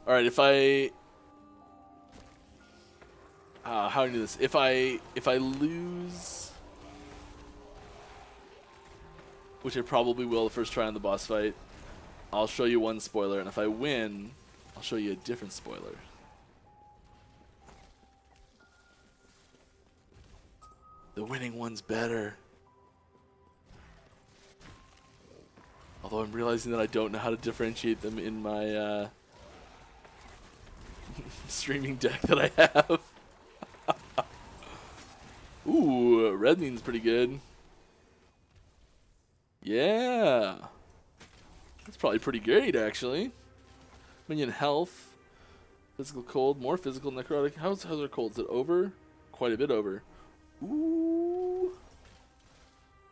Alright, if I... how do I do this? If I lose... which I probably will the first try on the boss fight, I'll show you one spoiler, and if I win, I'll show you a different spoiler. The winning one's better. Although I'm realizing that I don't know how to differentiate them in my streaming deck that I have. Ooh, red means pretty good. Yeah. That's probably pretty great, actually. Minion health. Physical cold. More physical necrotic. How's our cold? Is it over? Quite a bit over. Ooh.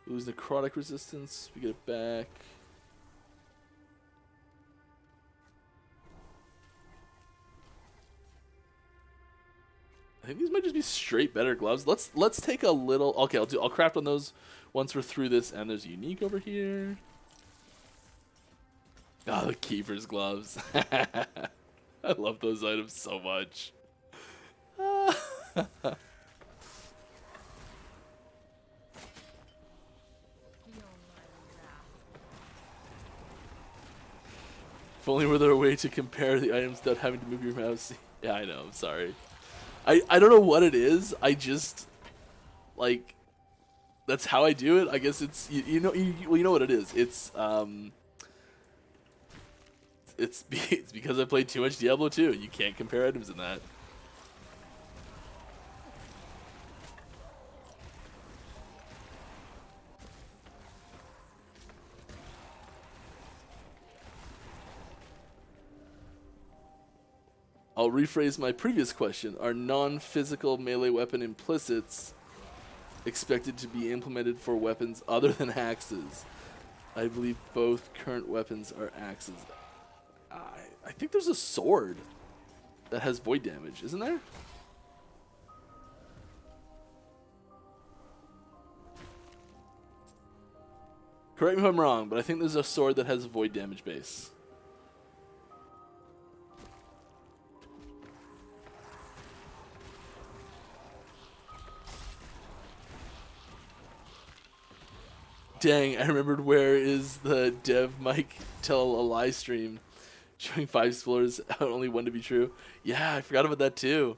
Lose necrotic resistance. We get it back. I think these might just be straight better gloves. Let's take a little. Okay, I'll craft on those once we're through this. And there's a unique over here. Oh, the keeper's gloves. I love those items so much. If only were there a way to compare the items without having to move your mouse. Yeah, I know. I'm sorry. I don't know what it is. I just like that's how I do it. I guess it's you know what it is. It's because I played too much Diablo 2. You can't compare items in that. I'll rephrase my previous question. Are non-physical melee weapon implicits expected to be implemented for weapons other than axes? I believe both current weapons are axes. I think there's a sword that has void damage, isn't there? Correct me if I'm wrong, but I think there's a sword that has a void damage base. Dang, I remembered where is the dev Mike tell a lie stream showing 5 spoilers, only 1 to be true. Yeah, I forgot about that too.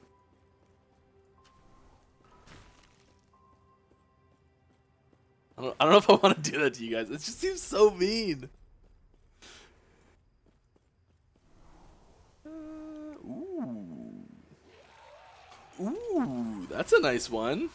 I don't know if I want to do that to you guys. It just seems so mean. Ooh, that's a nice one.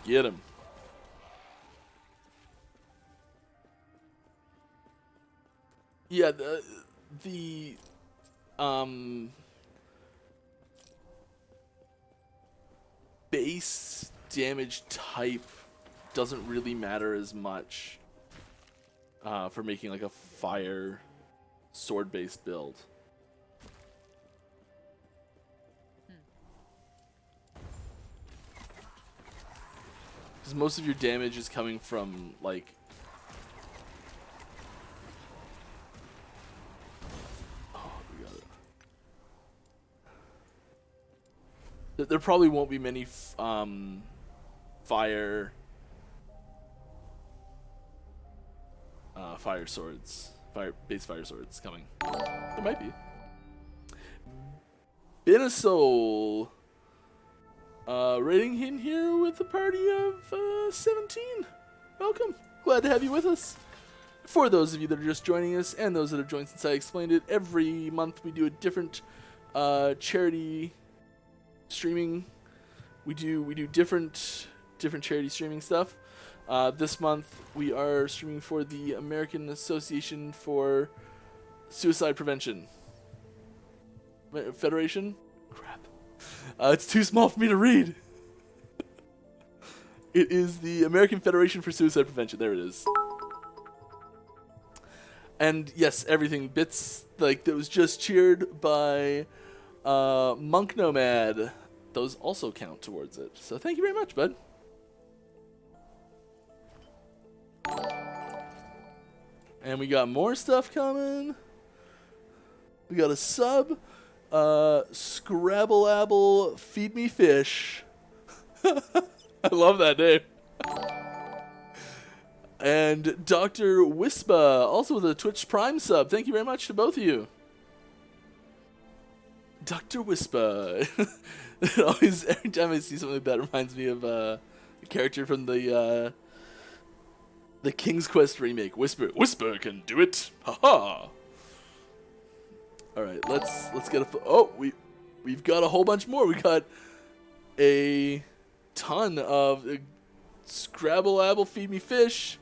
Get him. Yeah, the base damage type doesn't really matter as much for making like a fire sword based build. Because most of your damage is coming from like there probably won't be many fire swords, base fire swords coming. There might be. Benasoul, raiding in here with a party of 17. Welcome. Glad to have you with us. For those of you that are just joining us and those that have joined since I explained it, every month we do a different charity streaming. We do different charity streaming stuff. This month we are streaming for the American Association for Suicide Prevention. Federation? Crap. It's too small for me to read. It is the American Federation for Suicide Prevention. There it is. And yes, everything bits like that was just cheered by Monk Nomad. Those also count towards it. So thank you very much, bud. And we got more stuff coming. We got a sub. Scrabble-abble, feed me fish. I love that name. And Dr. Wispa, also with a Twitch Prime sub. Thank you very much to both of you. Dr. Wispa. Always, every time I see something that reminds me of a character from the King's Quest remake. Whisper can do it. Haha. All right, let's get we've got a whole bunch more. We got a ton of Scrabble-abble, feed me fish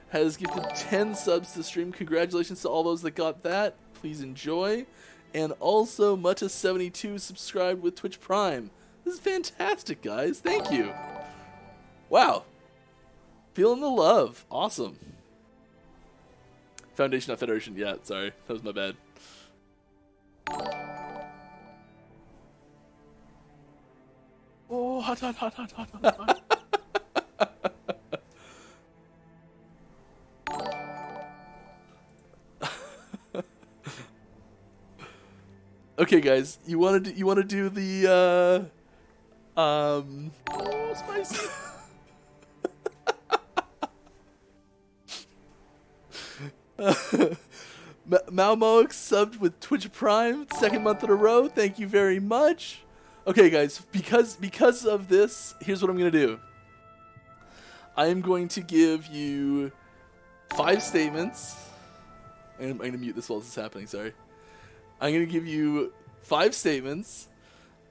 has gifted 10 subs to the stream. Congratulations to all those that got that. Please enjoy. And also, Mutta72 subscribed with Twitch Prime. This is fantastic, guys. Thank you. Wow. Feeling the love. Awesome. Foundation, not Federation. Yeah, sorry. That was my bad. Oh, hot, hot, hot, hot, hot, hot, hot. Okay, guys, you want to do the oh, spicy. Malmoix subbed with Twitch Prime, 2nd month in a row. Thank you very much. Okay, guys, because of this, here's what I'm gonna do. I am going to give you 5 statements. I'm gonna mute this while this is happening. Sorry. I'm going to give you 5 statements.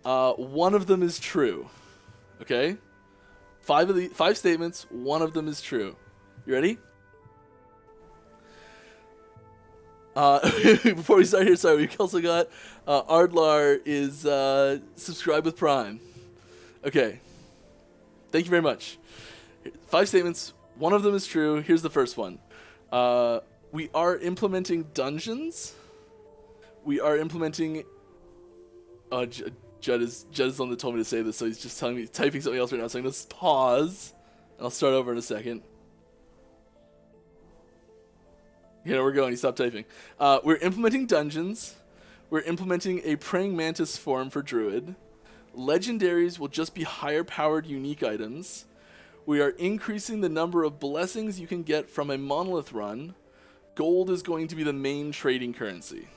One of them is true. Okay? 5 statements, one of them is true. You ready? Before we start here, sorry, we've also got Ardlar is subscribed with Prime. Okay. Thank you very much. 5 statements, one of them is true. Here's the first one. We are implementing dungeons. We are implementing. Judd is the one that told me to say this, so he's just typing something else right now. So I'm gonna pause, and I'll start over in a second. You know, we're going. He stopped typing. We're implementing dungeons. We're implementing a praying mantis form for druid. Legendaries will just be higher-powered unique items. We are increasing the number of blessings you can get from a monolith run. gold is going to be the main trading currency.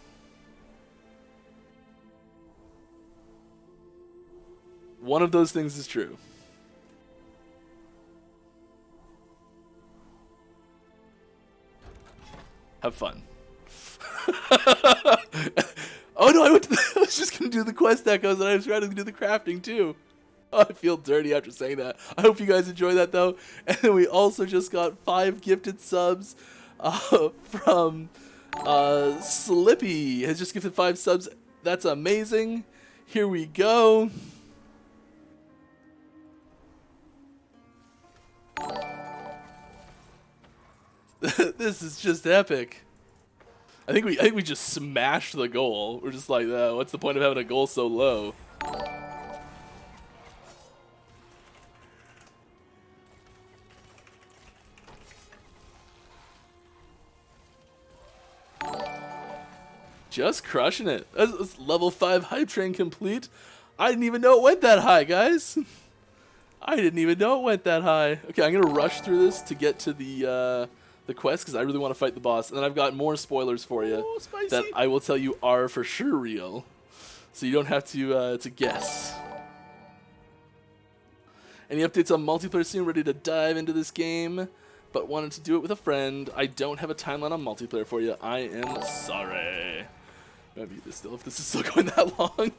One of those things is true. Have fun. Oh no, I was just gonna do the quest echoes, and I was trying to do the crafting too. Oh, I feel dirty after saying that. I hope you guys enjoy that though. And then we also just got 5 gifted subs from Slippy has just gifted 5 subs. That's amazing. Here we go. This is just epic. I think we just smashed the goal. We're just like, what's the point of having a goal so low? Just crushing it. That's level 5 hype train complete. I didn't even know it went that high, guys. I didn't even know it went that high. Okay, I'm gonna rush through this to get to the quest because I really want to fight the boss. And then I've got more spoilers for you that I will tell you are for sure real, so you don't have to guess. Any updates on multiplayer soon? Ready to dive into this game, but wanted to do it with a friend. I don't have a timeline on multiplayer for you. I am sorry. Maybe this still if this is still going that long.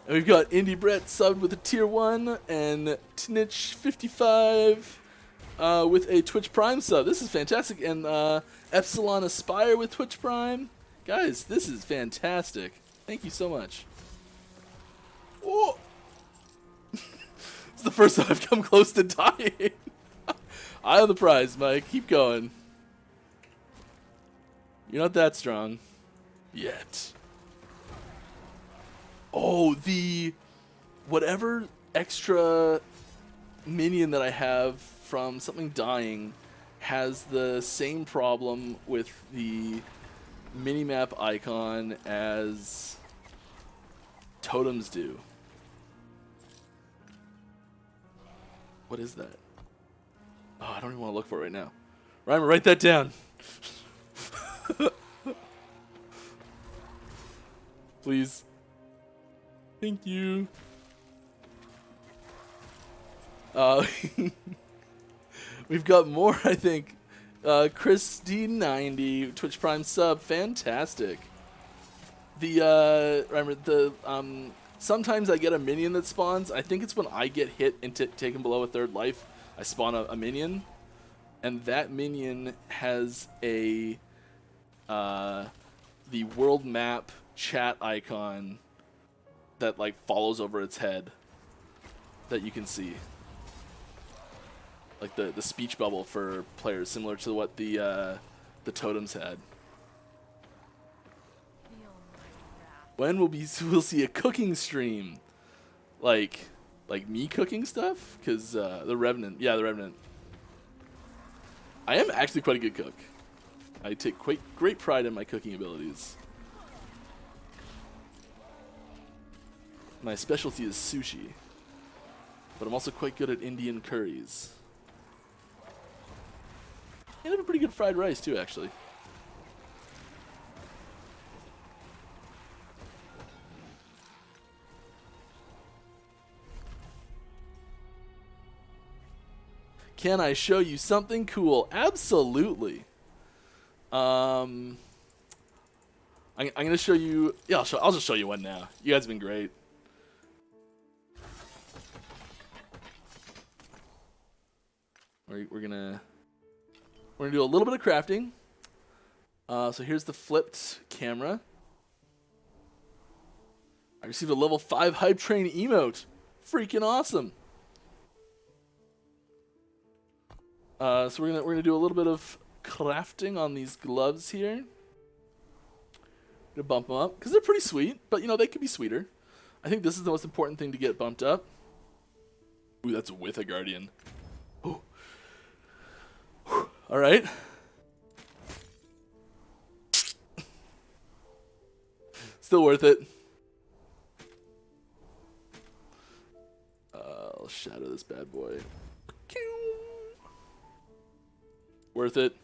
And we've got Indie Brett subbed with a tier 1 and Tnich55 with a Twitch Prime sub. This is fantastic. And Epsilon Aspire with Twitch Prime. Guys, this is fantastic. Thank you so much. Oh! It's the first time I've come close to dying. Eye on the prize, Mike. Keep going. You're not that strong. Yet. Oh, the whatever extra minion that I have from something dying has the same problem with the minimap icon as totems do. What is that? Oh, I don't even want to look for it right now. Reimer, write that down. Please. Thank you. We've got more, I think. Chris D90, Twitch Prime sub, fantastic. Remember the sometimes I get a minion that spawns. I think it's when I get hit and taken below a 3rd life, I spawn a minion, and that minion has a the world map chat icon that like follows over its head that you can see, like the speech bubble for players, similar to what the totems had. When we'll see a cooking stream, like me cooking stuff, because the Revenant, yeah, the Revenant. I am actually quite a good cook. I take great pride in my cooking abilities. My specialty is sushi, but I'm also quite good at Indian curries. And I have a pretty good fried rice too, actually. Can I show you something cool? Absolutely. I'm gonna show you. Yeah, I'll just show you one now. You guys have been great. We're gonna do a little bit of crafting. So here's the flipped camera. I received a level 5 hype train emote. Freaking awesome. So we're gonna do a little bit of crafting on these gloves here. Gonna bump them up because they're pretty sweet, but you know they could be sweeter. I think this is the most important thing to get bumped up. Ooh, that's with a guardian. Ooh. All right. Still worth it. I'll shadow this bad boy. Worth it.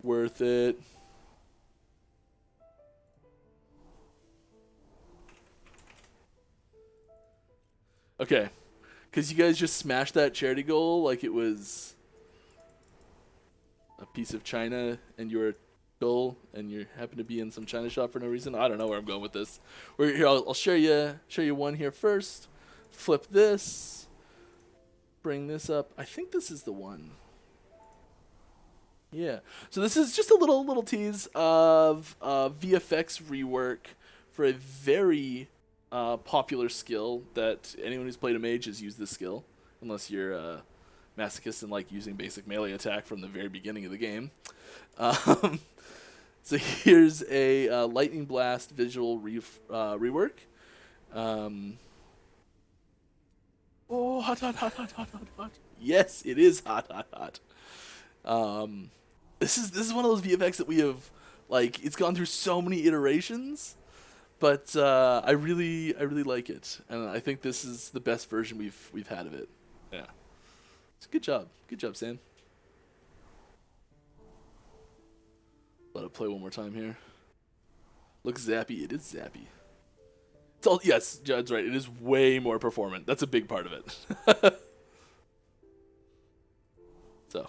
Worth it. Okay. Because you guys just smashed that charity goal like it was a piece of china and you were a goal and you happen to be in some china shop for no reason. I don't know where I'm going with this. We're here. I'll show you one here first. Flip this. Bring this up. I think this is the one. Yeah. So this is just a little tease of VFX rework for a very popular skill that anyone who's played a mage has used this skill, unless you're a masochist and like using basic melee attack from the very beginning of the game. So here's a lightning blast visual rework. Oh, hot. Yes, it is hot. This is one of those VFX that we have, like, it's gone through so many iterations, but I really like it, and I think this is the best version we've had of it. Yeah, it's good job, Sam. Let it play one more time here. Looks zappy. It is zappy. It's all, yes, Judd's right. It is way more performant. That's a big part of it. So,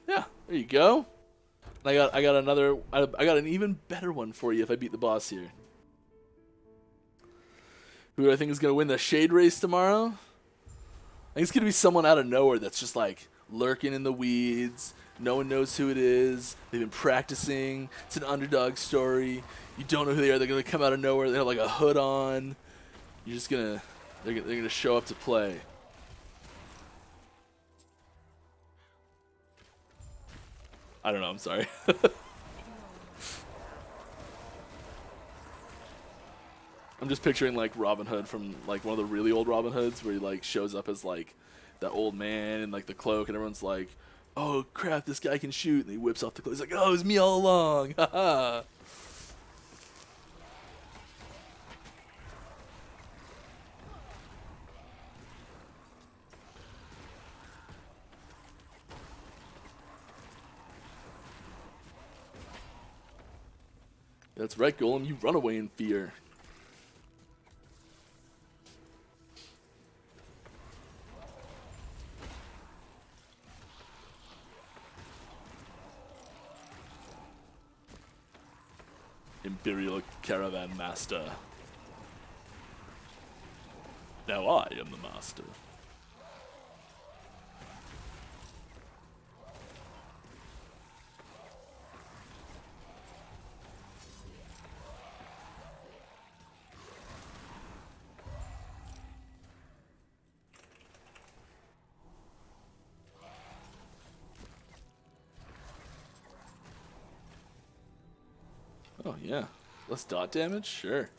yeah, there you go. And I got an even better one for you if I beat the boss here. Who do I think is gonna win the shade race tomorrow? I think it's gonna be someone out of nowhere that's just like lurking in the weeds. No one knows who it is. They've been practicing. It's an underdog story. You don't know who they are. They're gonna come out of nowhere. They have like a hood on. You're just gonna, they're gonna show up to play. I don't know. I'm sorry. I'm just picturing like Robin Hood from like one of the really old Robin Hoods, where he like shows up as like that old man in like the cloak, and everyone's like, "Oh crap, this guy can shoot!" And he whips off the cloak. He's like, "Oh, it was me all along!" Haha. That's right, Golem. You run away in fear. Imperial Caravan Master. Now I am the master. Oh yeah, less dot damage, sure.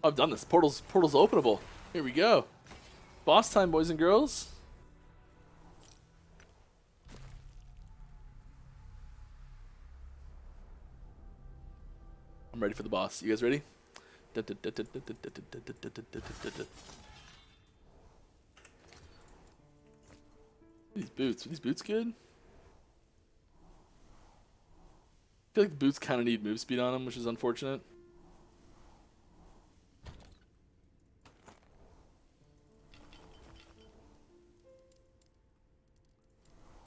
I've done this. Portal's openable. Here we go. Boss time, boys and girls. I'm ready for the boss. You guys ready? These boots. Are these boots good? I feel like the boots kind of need move speed on them, which is unfortunate.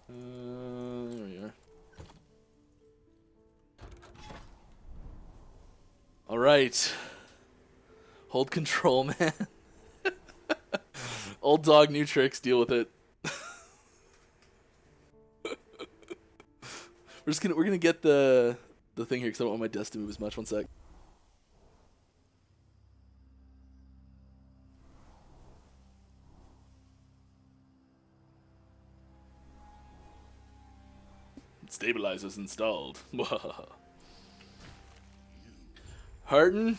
There we are. All right. Hold control, man. Old dog, new tricks. Deal with it. We're gonna get the thing here because I don't want my desk to move as much. One sec. Stabilizers installed. Harden.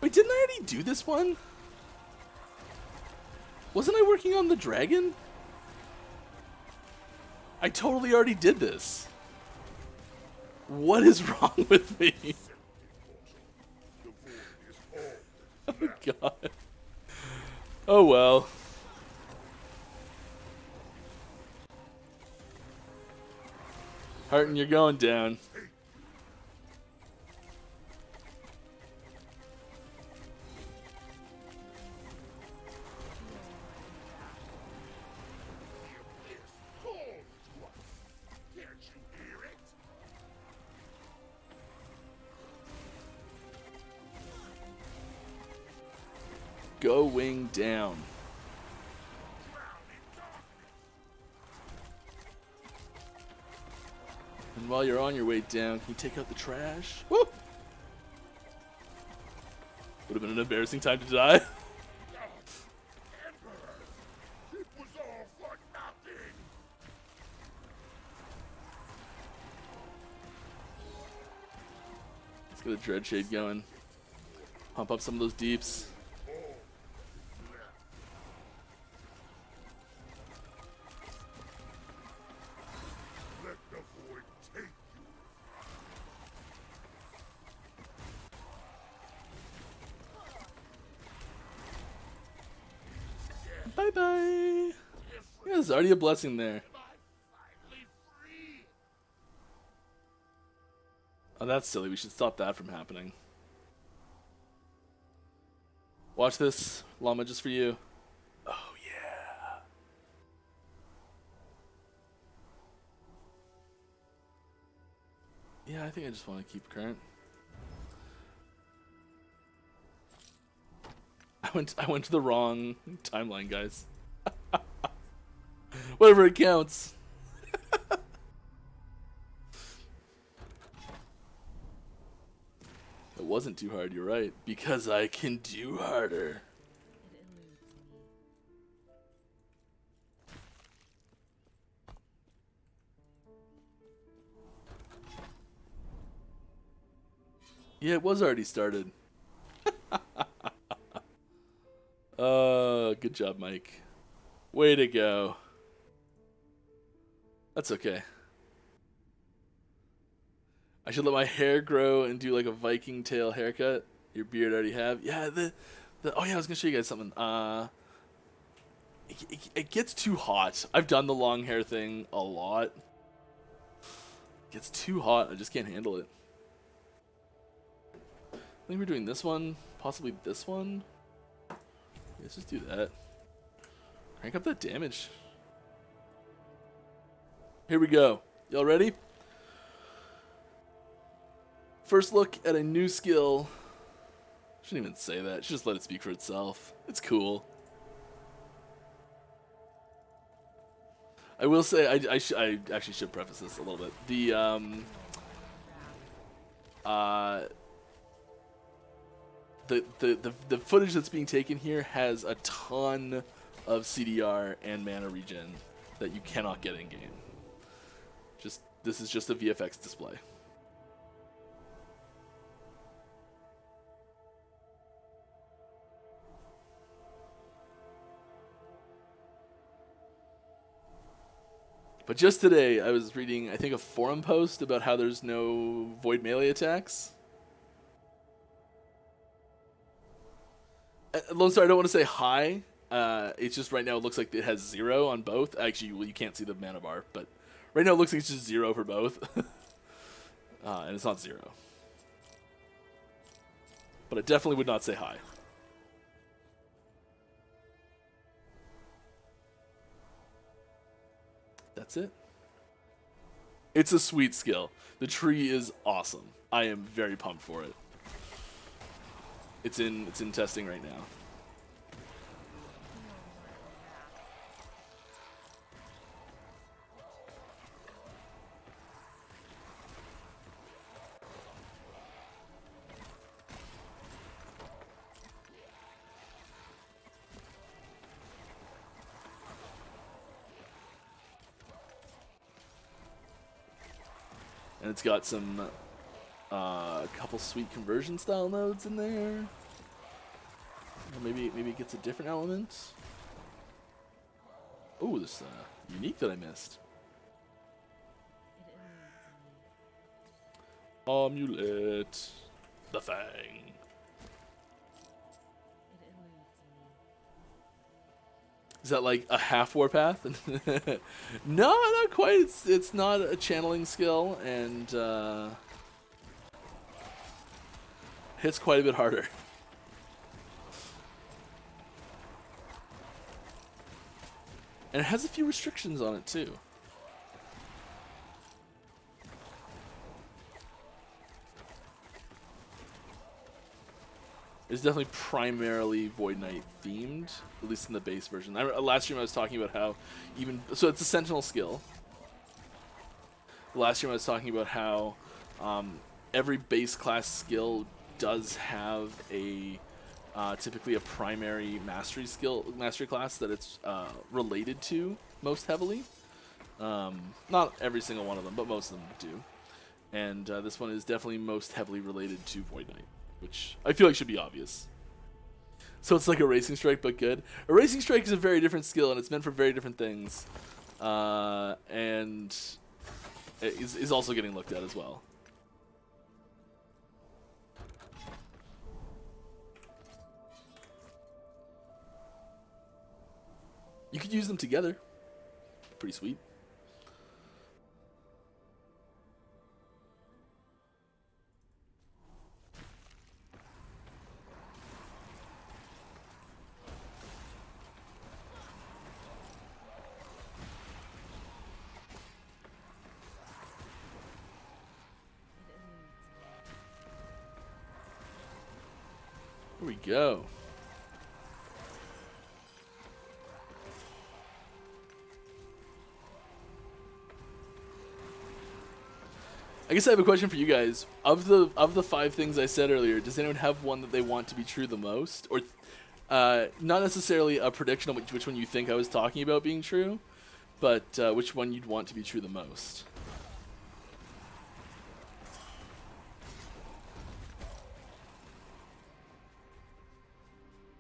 Wait, didn't I already do this one? Wasn't I working on the dragon? I totally already did this. What is wrong with me? Oh god. Oh well. Harton, you're going down. Going down. And while you're on your way down, can you take out the trash? Woo! Would have been an embarrassing time to die. Let's get a Dread Shade going. Pump up some of those deeps. Bye-bye. Yeah, there's already a blessing there. Oh, that's silly. We should stop that from happening. Watch this, Llama, just for you. Oh, yeah. Yeah, I think I just want to keep current. I went to the wrong timeline, guys. Whatever, it counts. It wasn't too hard, you're right. Because I can do harder. Yeah, it was already started. Good job, Mike. Way to go. That's okay. I should let my hair grow and do like a Viking tail haircut. Your beard already have. Yeah, oh yeah, I was gonna show you guys something. It gets too hot. I've done the long hair thing a lot. It gets too hot. I just can't handle it. I think we're doing this one, possibly this one. Let's just do that. Crank up that damage. Here we go. Y'all ready? First look at a new skill. Shouldn't even say that. Should just let it speak for itself. It's cool. I will say, I actually should preface this a little bit. The footage that's being taken here has a ton of CDR and mana regen that you cannot get in game. This is just a VFX display. But just today, I was reading, I think, a forum post about how there's no void melee attacks. Lone Star, I don't want to say high. It's just right now it looks like it has 0 on both. Actually, well, you can't see the mana bar, but right now it looks like it's just 0 for both. And it's not 0. But I definitely would not say high. That's it. It's a sweet skill. The tree is awesome. I am very pumped for it. It's in testing right now. And it's got some a couple sweet conversion style nodes in there. Maybe it gets a different element. Oh, this unique that I missed. Amulet, the Fang. Is that like a half warpath? No, not quite. It's not a channeling skill, and hits quite a bit harder. And it has a few restrictions on it too. It's definitely primarily Void Knight themed, at least in the base version. Last stream I was talking about how so it's a Sentinel skill. Last stream I was talking about how every base class skill does have a typically a primary mastery class that it's related to most heavily. Not every single one of them, but most of them do. And this one is definitely most heavily related to Void Knight, which I feel like should be obvious. So it's like a Racing Strike, but good. A Racing Strike is a very different skill, and it's meant for very different things. And is also getting looked at as well. You could use them together. Pretty sweet. Here we go. I guess I have a question for you guys. Of the 5 things I said earlier, does anyone have one that they want to be true the most? Or not necessarily a prediction on which one you think I was talking about being true, but which one you'd want to be true the most?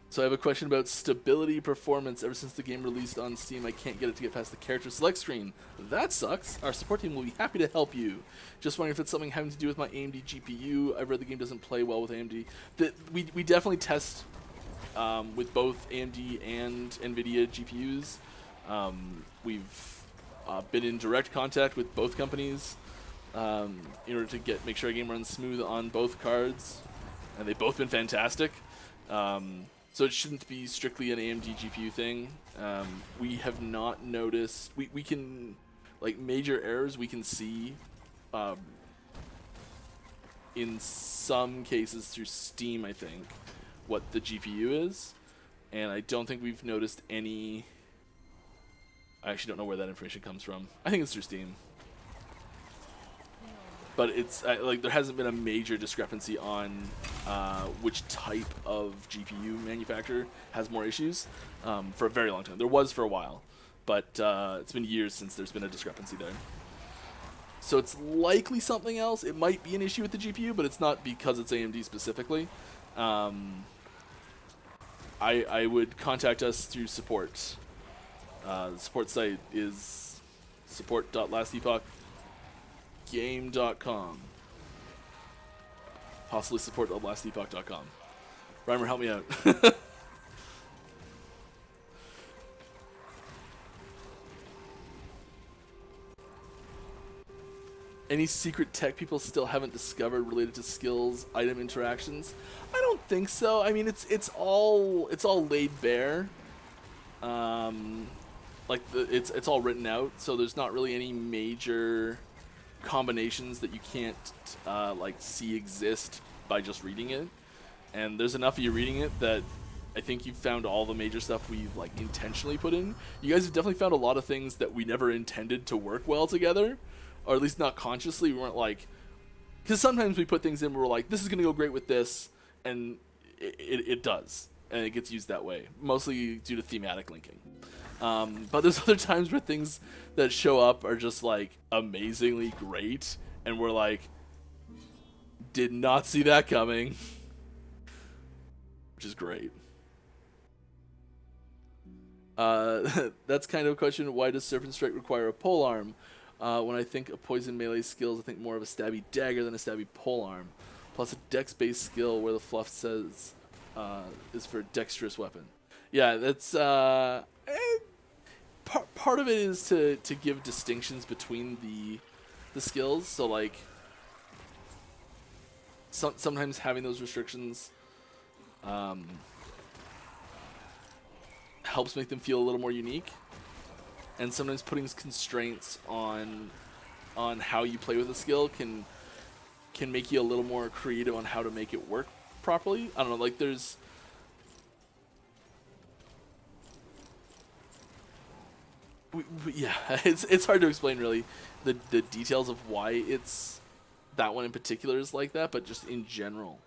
So I have a question about stability performance. Ever since the game released on Steam, I can't get it to get past the character select screen. That sucks. Our support team will be happy to help you. Just wondering if it's something having to do with my AMD GPU. I've read the game doesn't play well with AMD. We definitely test with both AMD and NVIDIA GPUs. We've been in direct contact with both companies in order to make sure our game runs smooth on both cards, and they've both been fantastic. So it shouldn't be strictly an AMD GPU thing. We have not noticed... We can... Like, major errors we can see in some cases through Steam, I think, what the GPU is. And I don't think we've noticed any... I actually don't know where that information comes from. I think it's through Steam. But it's like there hasn't been a major discrepancy on which type of GPU manufacturer has more issues for a very long time. There was for a while, but it's been years since there's been a discrepancy there. So it's likely something else. It might be an issue with the GPU, but it's not because it's AMD specifically. I would contact us through support. The support site is support.lastepochgame.com. Possibly support.lastepoch.com. Reimer, help me out. Any secret tech people still haven't discovered related to skills, item interactions? I don't think so. I mean, it's all laid bare. Like it's all written out, so there's not really any major combinations that you can't like see exist by just reading it. And there's enough of you reading it that I think you've found all the major stuff we've like intentionally put in. You guys have definitely found a lot of things that we never intended to work well together, or at least not consciously. We weren't like, because sometimes we put things in where we're like, this is gonna go great with this, and it does, and it gets used that way, mostly due to thematic linking. But there's other times where things that show up are just like amazingly great, and we're like, did not see that coming, which is great. That's kind of a question. Why does Serpent Strike require a polearm? When I think of poison melee skills, I think more of a stabby dagger than a stabby polearm. Plus a dex-based skill where the fluff says is for a dexterous weapon. Yeah, that's Part of it is to give distinctions between the skills. So like sometimes having those restrictions helps make them feel a little more unique, and sometimes putting constraints on how you play with a skill can make you a little more creative on how to make it work properly. I don't know, like there's yeah, it's hard to explain really the details of why it's that one in particular is like that, but just in general,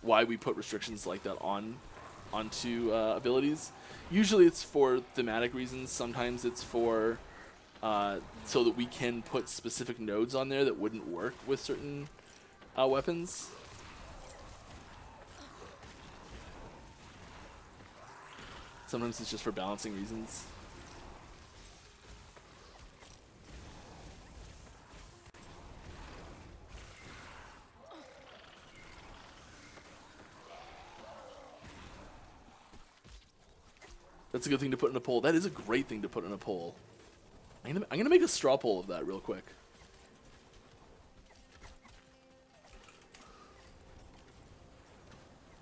why we put restrictions like that onto abilities. Usually it's for thematic reasons. Sometimes it's for so that we can put specific nodes on there that wouldn't work with certain weapons. Sometimes it's just for balancing reasons. That's a good thing to put in a poll. That is a great thing to put in a poll. I'm gonna make a straw poll of that real quick.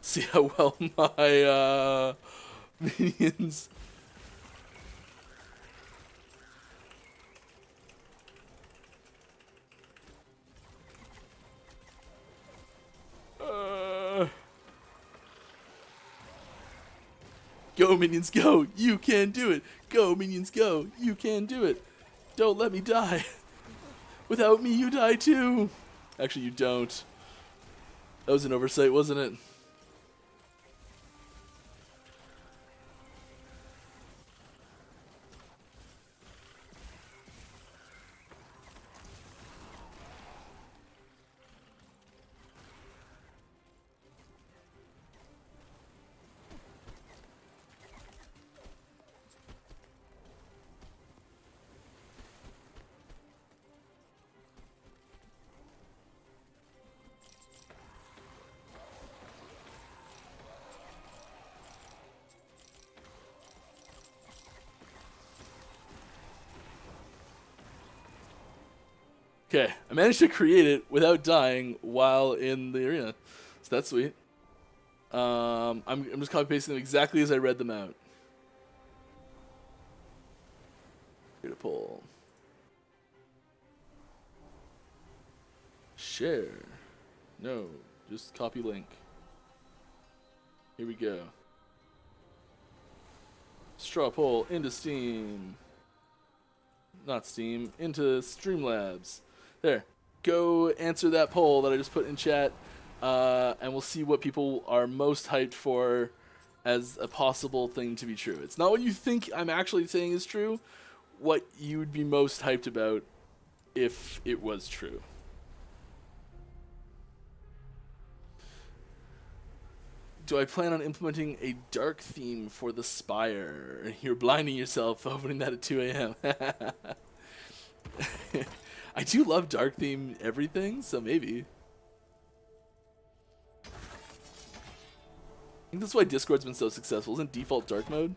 See how well my minions. Go, minions, go! You can do it! Go, minions, go! You can do it! Don't let me die! Without me, you die too! Actually, you don't. That was an oversight, wasn't it? Okay, I managed to create it without dying while in the arena, so that's sweet. I'm just copy pasting them exactly as I read them out. Here to pull. Share. No, just copy link. Here we go. Straw poll into Steam. Not Steam, into Streamlabs. There. Go answer that poll that I just put in chat, and we'll see what people are most hyped for as a possible thing to be true. It's not what you think I'm actually saying is true, what you would be most hyped about if it was true. Do I plan on implementing a dark theme for the Spire? You're blinding yourself opening that at 2 a.m. I do love dark theme everything, so maybe. I think that's why Discord's been so successful. Isn't default dark mode?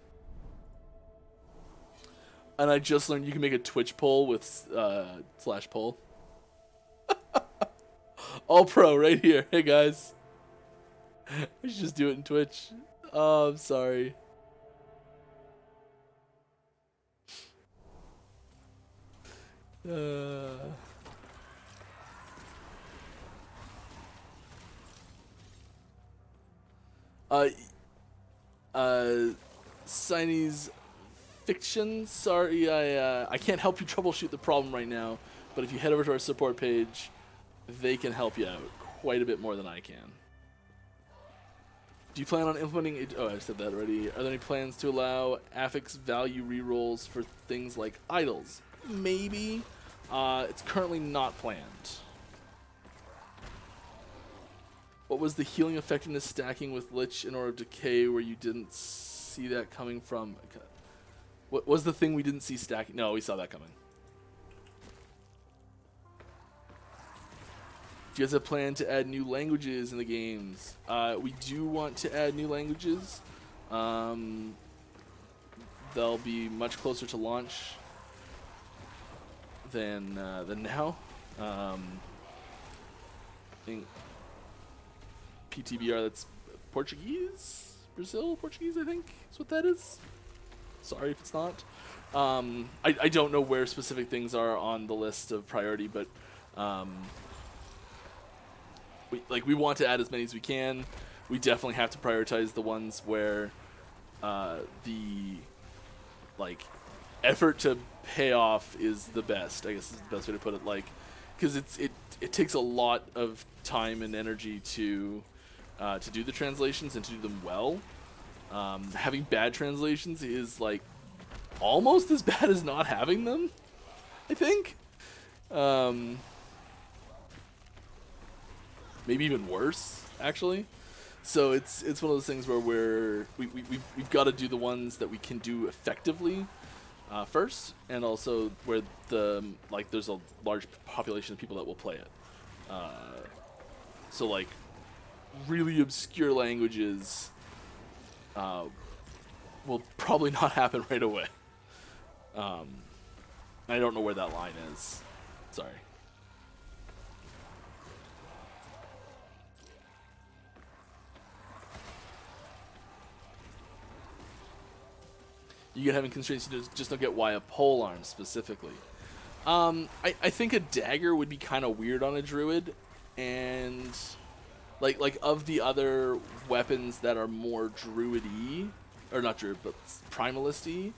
And I just learned you can make a Twitch poll with slash poll. All pro right here. Hey guys. I should just do it in Twitch. Oh, I'm sorry. Chinese fiction. Sorry, I can't help you troubleshoot the problem right now. But if you head over to our support page, they can help you out quite a bit more than I can. Do you plan on implementing it? Oh, I said that already. Are there any plans to allow affix value rerolls for things like idols? Maybe. It's currently not planned. What was the healing effectiveness stacking with Lich in Order of Decay where you didn't see that coming from? What was the thing we didn't see stacking? No, we saw that coming. Do you guys have a plan to add new languages in the games? We do want to add new languages. they'll be much closer to launch than now. I think PTBR, that's Portuguese, Brazil, Portuguese, I think is what that is. Sorry if it's not. I don't know where specific things are on the list of priority, but we want to add as many as we can. We definitely have to prioritize the ones where the effort to pay off is the best. I guess is the best way to put it. Because it takes a lot of time and energy to do the translations and to do them well. Having bad translations is almost as bad as not having them, I think. Maybe even worse, actually. So it's one of those things where we've got to do the ones that we can do effectively first, and also where there's a large population of people that will play it. So really obscure languages will probably not happen right away. I don't know where that line is. Sorry. You get having constraints, you just don't get why a pole arm specifically. I think a dagger would be kind of weird on a druid, and like of the other weapons that are more druid-y, or not druid, but primalist-y,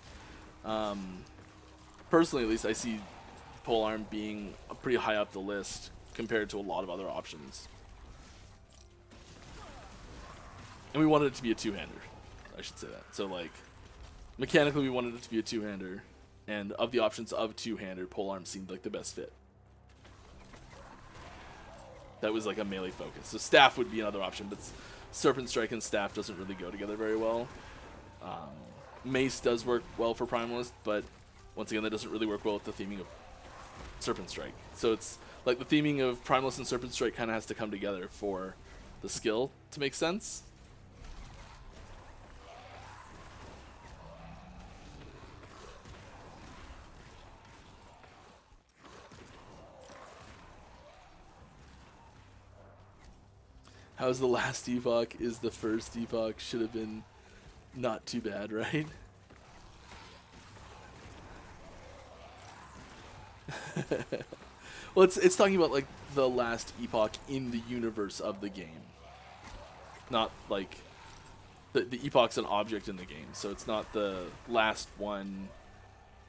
personally at least I see polearm being pretty high up the list compared to a lot of other options. And we wanted it to be a two-hander, I should say that. So mechanically we wanted it to be a two-hander, and of the options of two-hander, polearm seemed like the best fit. That was a melee focus. So staff would be another option, but serpent strike and staff doesn't really go together very well. Mace does work well for primalist, but once again that doesn't really work well with the theming of serpent strike. So it's the theming of primalist and serpent strike kind of has to come together for the skill to make sense. How's the last Epoch is the first Epoch? Should have been not too bad, right? Well, it's talking about the last Epoch in the universe of the game, not the Epoch's an object in the game, so it's not the last one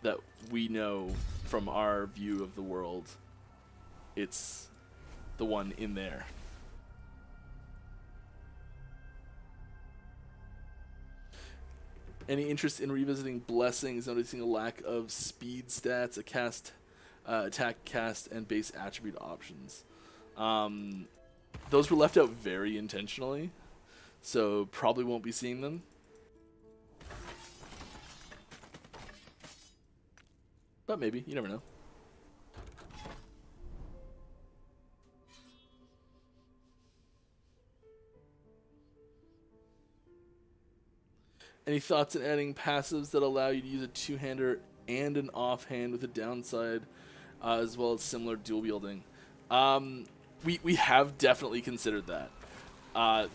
that we know from our view of the world. It's the one in there. Any interest in revisiting Blessings, noticing a lack of speed stats, attack, cast, and base attribute options? Those were left out very intentionally, so probably won't be seeing them. But maybe, you never know. Any thoughts on adding passives that allow you to use a two-hander and an offhand with a downside, as well as similar dual wielding? We have definitely considered that.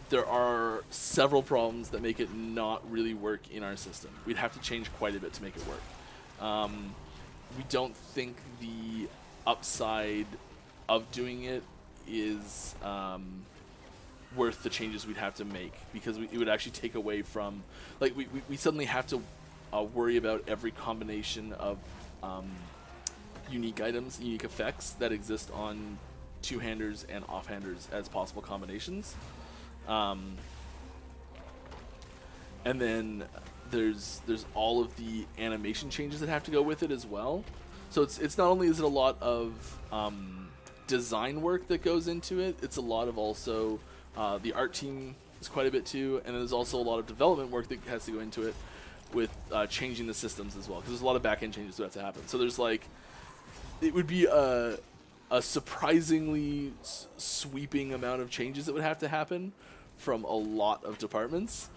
There are several problems that make it not really work in our system. We'd have to change quite a bit to make it work. We don't think the upside of doing it is worth the changes we'd have to make, because it would actually take away from we suddenly have to worry about every combination of unique items, unique effects that exist on two-handers and off-handers as possible combinations, and then there's all of the animation changes that have to go with it as well. So it's not only is it a lot of design work that goes into it, it's a lot of also the art team is quite a bit too, and there's also a lot of development work that has to go into it with changing the systems as well, because there's a lot of back-end changes that have to happen. So there's it would be a surprisingly sweeping amount of changes that would have to happen from a lot of departments,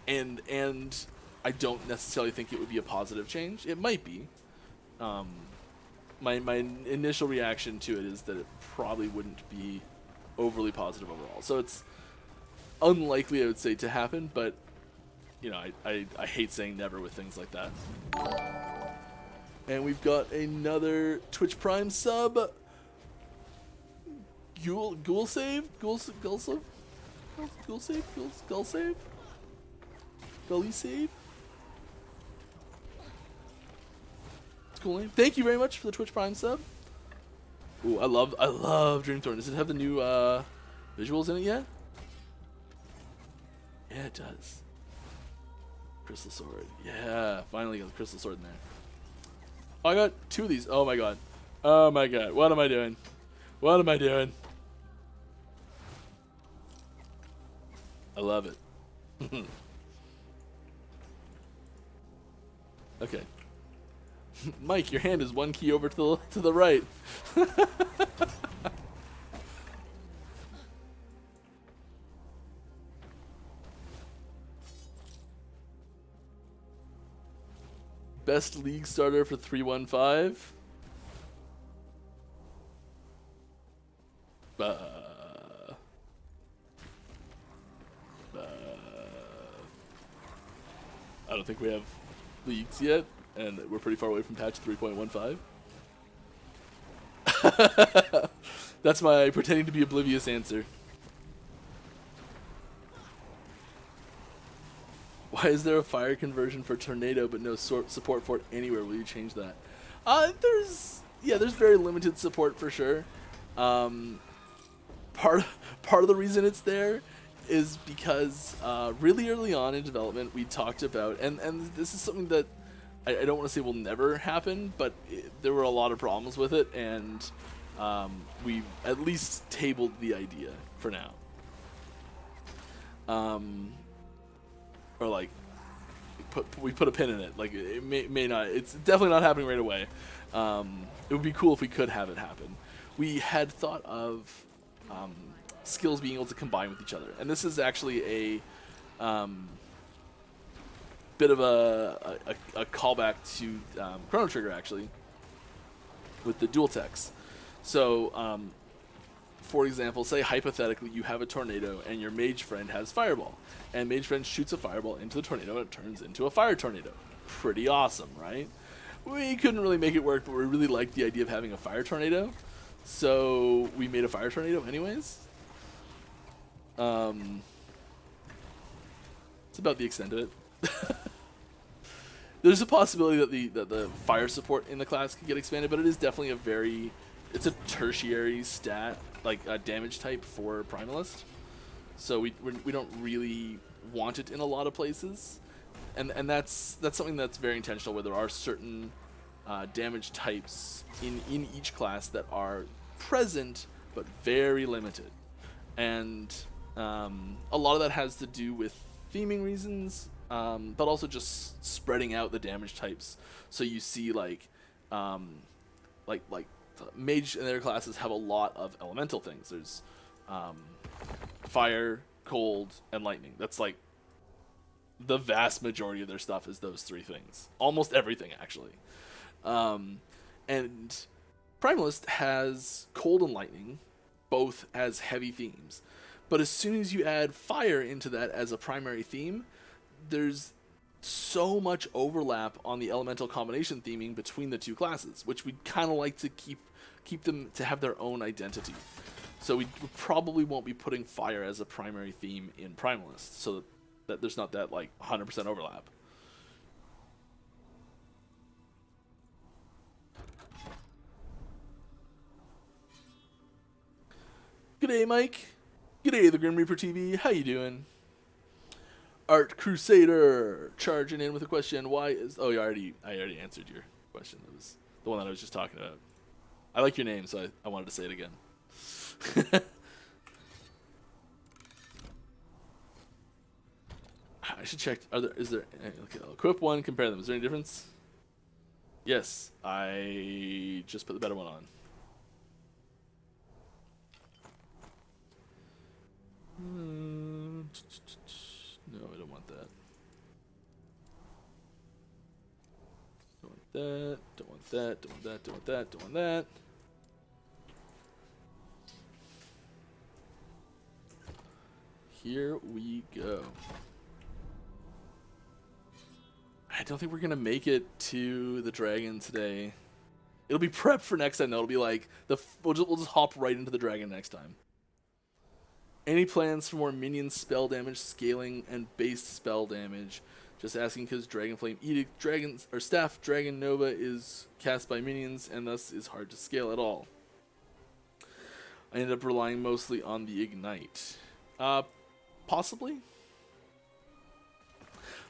and I don't necessarily think it would be a positive change. It might be. My initial reaction to it is that it probably wouldn't be overly positive overall. So it's unlikely, I would say, to happen, but you know, I hate saying never with things like that. And we've got another Twitch Prime sub. Ghoul save? Gully save? It's cool name. Thank you very much for the Twitch Prime sub. Ooh, I love Dreamthorn. Does it have the new visuals in it yet? Yeah, it does. Crystal Sword. Yeah, finally got the Crystal Sword in there. Oh, I got 2 of these. Oh my god. Oh my god. What am I doing? What am I doing? I love it. Okay. Mike, your hand is 1 key over to the right. Best league starter for 315. I don't think we have leagues yet, and we're pretty far away from patch 3.15. That's my pretending to be oblivious answer. Why is there a fire conversion for tornado but no support for it anywhere? Will you change that? There's very limited support for sure. Part of the reason it's there is because really early on in development we talked about, and this is something that I don't want to say will never happen, but there were a lot of problems with it, and we at least tabled the idea for now. Or like we put a pin in it. Like it may not. It's definitely not happening right away. It would be cool if we could have it happen. We had thought of skills being able to combine with each other, and this is actually a bit of a callback to Chrono Trigger, actually, with the dual techs. So for example, say hypothetically you have a tornado and your mage friend has fireball, and mage friend shoots a fireball into the tornado and it turns into a fire tornado. Pretty awesome, right? We couldn't really make it work, but we really liked the idea of having a fire tornado, so we made a fire tornado anyways. It's about the extent of it. There's a possibility that the fire support in the class could get expanded, but it is definitely it's a tertiary stat, like a damage type for primalist. So we don't really want it in a lot of places, and that's something that's very intentional, where there are certain damage types in each class that are present but very limited, and a lot of that has to do with theming reasons, but also just spreading out the damage types. So you see like mage and their classes have a lot of elemental things. There's fire, cold, and lightning. That's like the vast majority of their stuff is those 3 things. Almost everything, actually. And Primalist has cold and lightning, both as heavy themes. But as soon as you add fire into that as a primary theme, there's so much overlap on the elemental combination theming between the 2 classes, which we'd kind of like to keep them to have their own identity. So we probably won't be putting fire as a primary theme in Primalist, so that there's not that like 100% overlap. G'day, Mike. G'day, the Grim Reaper TV. How you doing? Art Crusader charging in with a question. Why is... Oh, I already answered your question. That was the one that I was just talking about. I like your name, so I wanted to say it again. I should check. Is there... Okay, I'll equip one, compare them. Is there any difference? Yes, I just put the better one on. No, I don't want that. that. Don't want that. Don't want that. Don't want that. Don't want that. Here we go. I don't think we're gonna make it to the dragon today. It'll be prep for next time though. It'll be like we'll just hop right into the dragon next time. Any plans for more minion spell damage, scaling, and base spell damage? Just asking because Dragon Flame Edict Dragons or Staff Dragon Nova is cast by minions and thus is hard to scale at all. I ended up relying mostly on the Ignite. Possibly.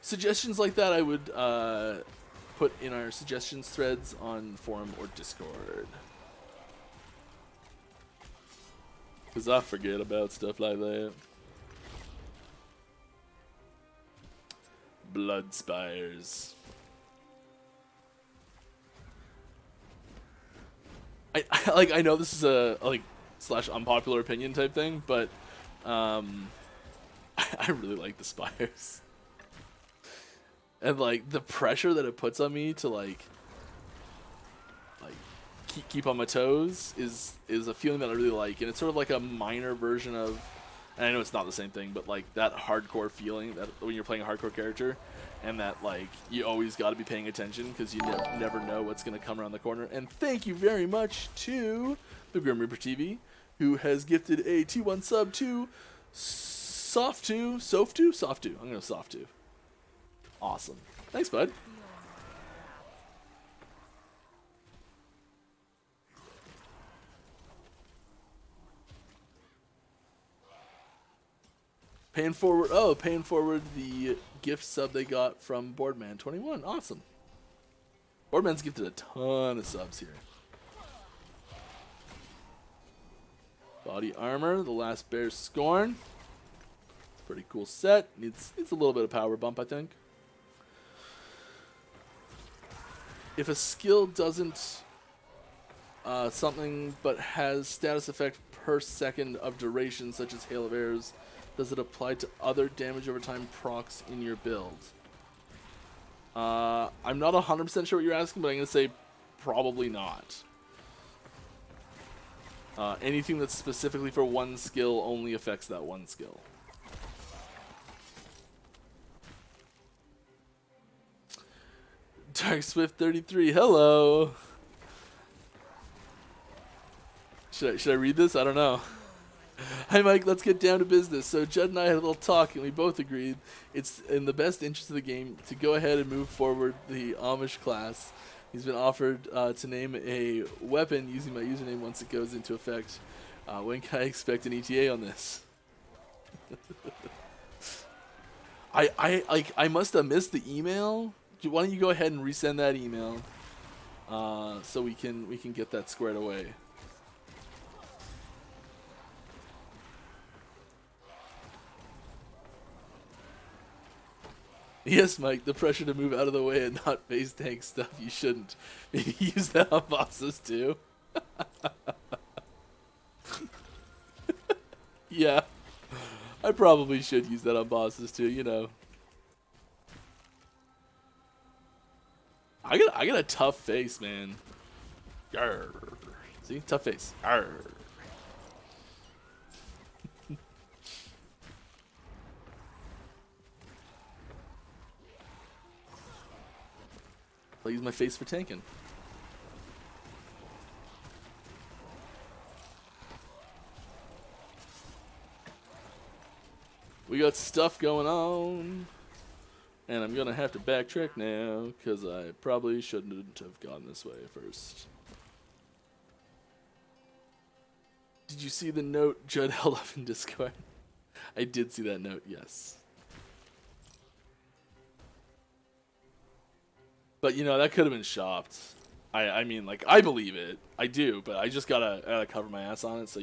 Suggestions like that I would put in our suggestions threads on forum or Discord. Because I forget about stuff like that. Blood Spires. I know this is a like / unpopular opinion type thing, but I really like the spires. And like the pressure that it puts on me to like keep on my toes is a feeling that I really like, and it's sort of like a minor version of, and I know it's not the same thing, but like that hardcore feeling that when you're playing a hardcore character, and that like you always got to be paying attention because you never know what's gonna come around the corner. And thank you very much to the Grim Reaper TV, who has gifted a T1 sub to Softu. I'm gonna Softu. Awesome. Thanks, bud. Paying forward the gift sub they got from Boardman21. Awesome. Boardman's gifted a ton of subs here. Body armor, the last Bear's Scorn. Pretty cool set. Needs a little bit of power bump, I think. If a skill doesn't something but has status effect per second of duration, such as Hail of Arrows, does it apply to other damage over time procs in your build? I'm not 100% sure what you're asking, but I'm going to say probably not. Anything that's specifically for one skill only affects that one skill. Dark Swift 33, hello. Should I read this? I don't know. Hi Mike, let's get down to business. So Judd and I had a little talk and we both agreed it's in the best interest of the game to go ahead and move forward the Amish class. He's been offered to name a weapon using my username once it goes into effect. When can I expect an ETA on this? I must have missed the email. Why don't you go ahead and resend that email so we can get that squared away. Yes, Mike, the pressure to move out of the way and not face tank stuff you shouldn't. Maybe use that on bosses too. Yeah, I probably should use that on bosses too, you know. I got a tough face, man. Yarr. See? Tough face. Yarr. I'll use my face for tanking. We got stuff going on. And I'm going to have to backtrack now because I probably shouldn't have gone this way first. Did you see the note Judd held up in Discord? I did see that note, yes. But, you know, that could have been shopped. I mean, like, I believe it. I do, but I just gotta cover my ass on it, so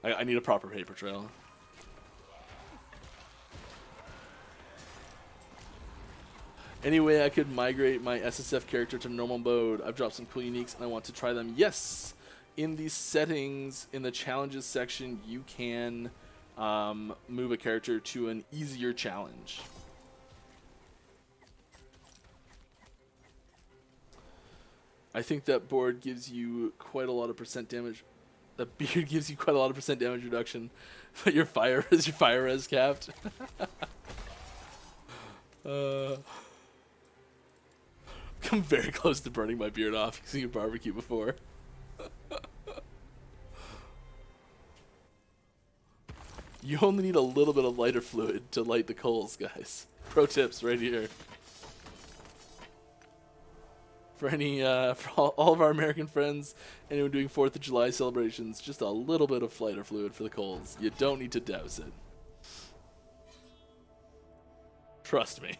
I need a proper paper trail. Anyway, I could migrate my SSF character to normal mode. I've dropped some cool uniques, and I want to try them. Yes! In the settings, in the challenges section, you can move a character to an easier challenge. I think that board gives you quite a lot of percent damage. That beard gives you quite a lot of percent damage reduction, but your fire res capped. Come very close to burning my beard off using a barbecue before. You only need a little bit of lighter fluid to light the coals, guys. Pro tips right here. For any, for all of our American friends, anyone doing 4th of July celebrations, just a little bit of lighter fluid for the coals. You don't need to douse it. Trust me.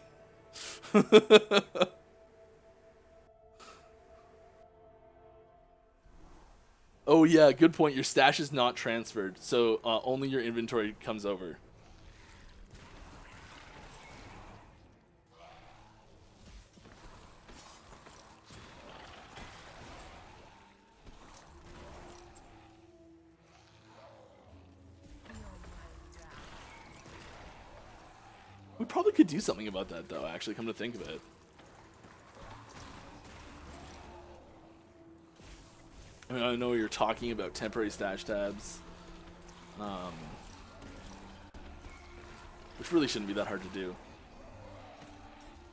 Oh yeah, good point. Your stash is not transferred, so only your inventory comes over. We probably could do something about that, though, actually, come to think of it. I mean, I know you're talking about temporary stash tabs, which really shouldn't be that hard to do.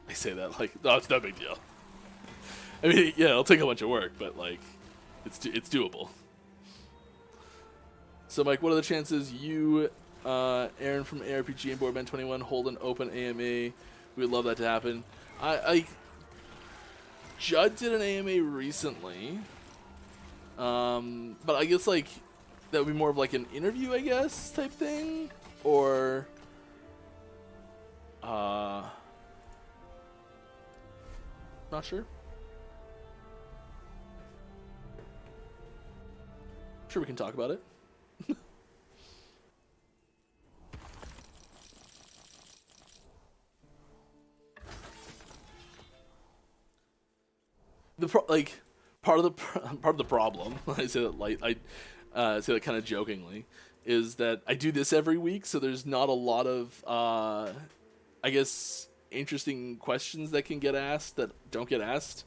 I say that like, oh, it's no big deal. I mean, yeah, it'll take a bunch of work, but like, it's doable. So, Mike, what are the chances you, Aaron from ARPG and Boardman21 hold an open AMA? We would love that to happen. Judd did an AMA recently. But I guess like that would be more of like an interview, I guess, type thing, or not sure. Sure, we can talk about it. Part of the problem, I say that I say that kind of jokingly, is that I do this every week, so there's not a lot of I guess interesting questions that can get asked that don't get asked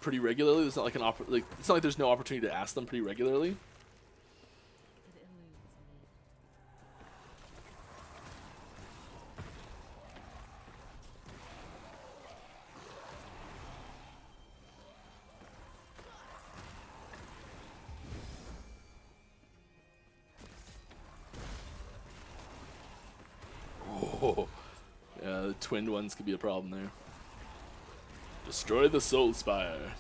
pretty regularly. There's not like it's not like there's no opportunity to ask them pretty regularly. Oh, yeah, the twinned ones could be a problem there. Destroy the Soul Spire.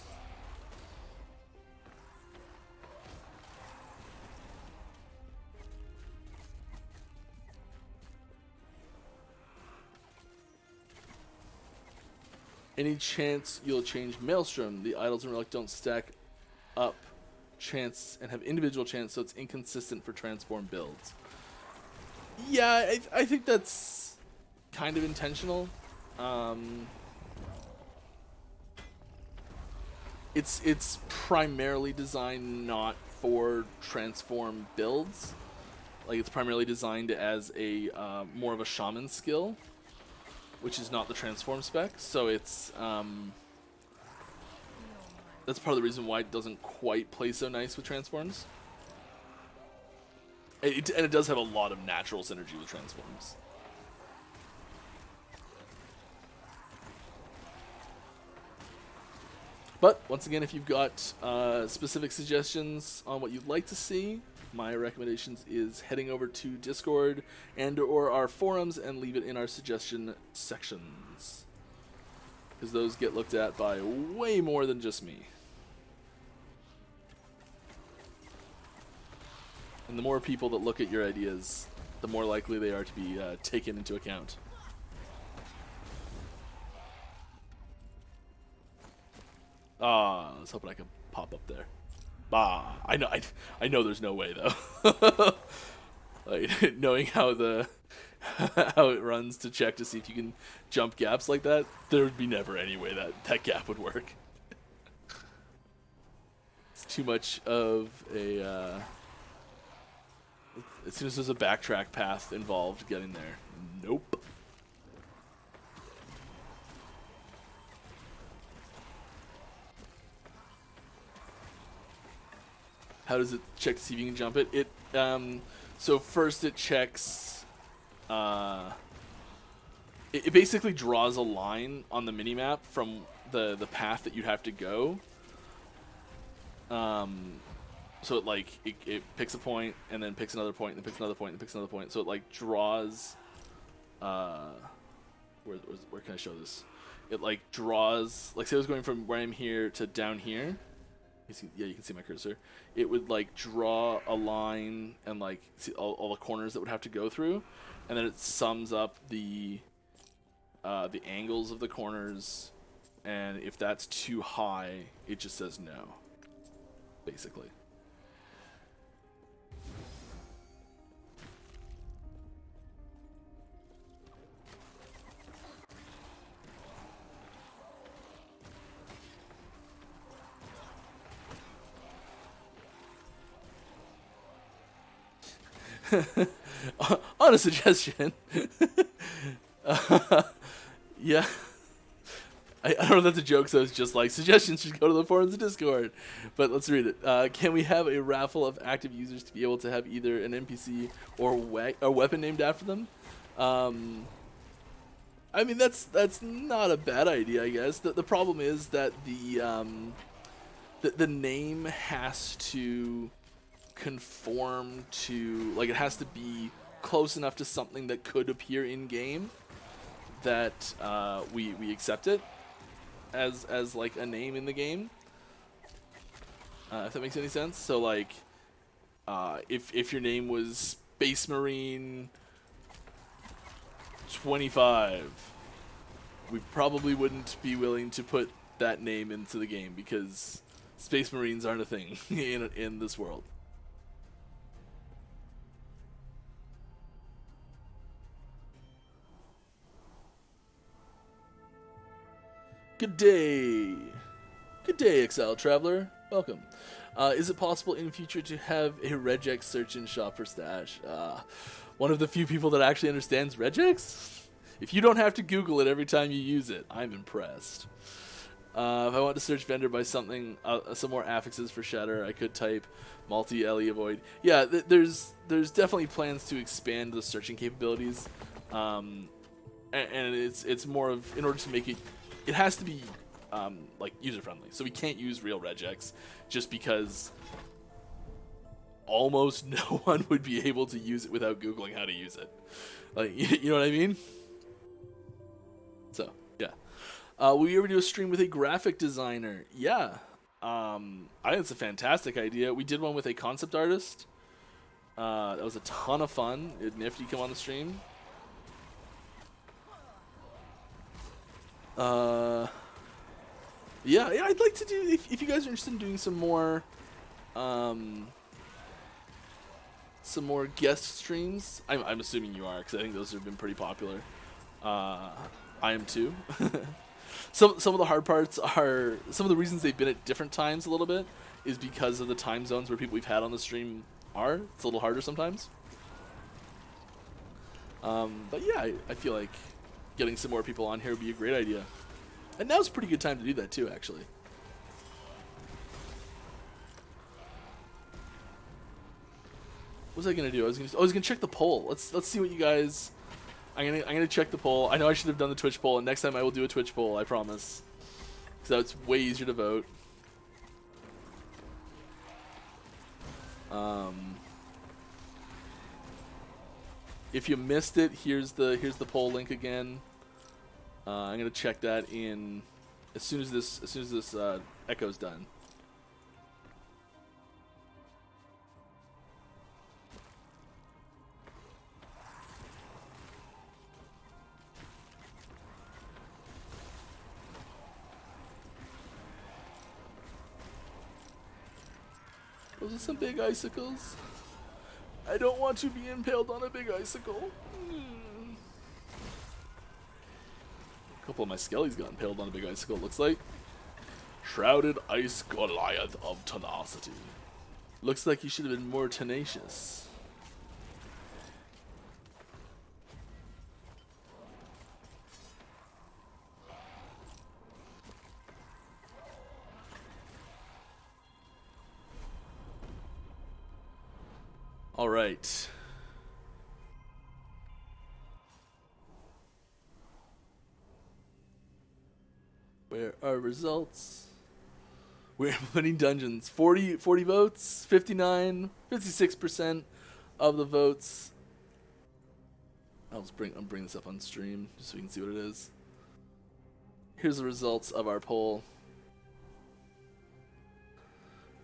Any chance you'll change Maelstrom? The idols and relic don't stack up chance and have individual chance, so it's inconsistent for transform builds. Yeah, I think that's kind of intentional. It's primarily designed not for transform builds. Like, it's primarily designed as a more of a shaman skill, which is not the transform spec. So it's that's part of the reason why it doesn't quite play so nice with transforms. And it does have a lot of natural synergy with transforms. But once again, if you've got specific suggestions on what you'd like to see, my recommendations is heading over to Discord and/or our forums and leave it in our suggestion sections, because those get looked at by way more than just me. And the more people that look at your ideas, the more likely they are to be taken into account. I was hoping I could pop up there. I know there's no way though. Like, knowing how how it runs to check to see if you can jump gaps like that, there would be never any way that gap would work. It's too much of a as soon as there's a backtrack path involved getting there. Nope. How does it check to see if you can jump it? So first it checks. It basically draws a line on the minimap from the path that you have to go. So it picks a point and then picks another point and then picks another point and picks another point. So it like draws. Where can I show this? It like draws, like say I was going from where I'm here to down here. You can see my cursor. It would like draw a line and like see all the corners that would have to go through, and then it sums up the angles of the corners, and if that's too high, it just says no, basically. On a suggestion. Yeah. I don't know if that's a joke, so it's just like, suggestions should go to the forums and Discord. But let's read it. Can we have a raffle of active users to be able to have either an NPC or a weapon named after them? I mean, that's not a bad idea, I guess. The problem is that the name has to conform to, like, it has to be close enough to something that could appear in game that we accept it as like a name in the game, if that makes any sense. So like if your name was Space Marine 25, we probably wouldn't be willing to put that name into the game because Space Marines aren't a thing in this world. Good day. Good day, Exile Traveler. Welcome. Is it possible in future to have a regex search and shop for stash? One of the few people that actually understands regex? If you don't have to Google it every time you use it, I'm impressed. If I want to search vendor by something, some more affixes for Shatter, I could type multi-LE avoid. Yeah, there's definitely plans to expand the searching capabilities, and it's more of, in order to make it. It has to be like user-friendly, so we can't use real regex just because almost no one would be able to use it without Googling how to use it. Like, you know what I mean? So, yeah. Will you ever do a stream with a graphic designer? Yeah. I think it's a fantastic idea. We did one with a concept artist. That was a ton of fun. Nifty come on the stream. Yeah, I'd like to do, if you guys are interested in doing some more guest streams. I'm assuming you are, because I think those have been pretty popular. I am too. Some of the hard parts are, some of the reasons they've been at different times a little bit is because of the time zones where people we've had on the stream are. It's a little harder sometimes. But yeah, I feel like getting some more people on here would be a great idea. And now's a pretty good time to do that too, actually. What was I gonna do? I was gonna check the poll. Let's see what you guys. I'm gonna check the poll. I know I should have done the Twitch poll, and next time I will do a Twitch poll. I promise. So it's way easier to vote. If you missed it, here's the poll link again. I'm gonna check that in as soon as this echo's done. Those are some big icicles. I don't want to be impaled on a big icicle. A couple of my skellies got impaled on a big icicle, it looks like. Shrouded Ice Goliath of Tenacity. Looks like he should have been more tenacious. All right. Where are results? We're implementing dungeons. 40 votes, 59, 56% of the votes. I'll bring this up on stream just so we can see what it is. Here's the results of our poll.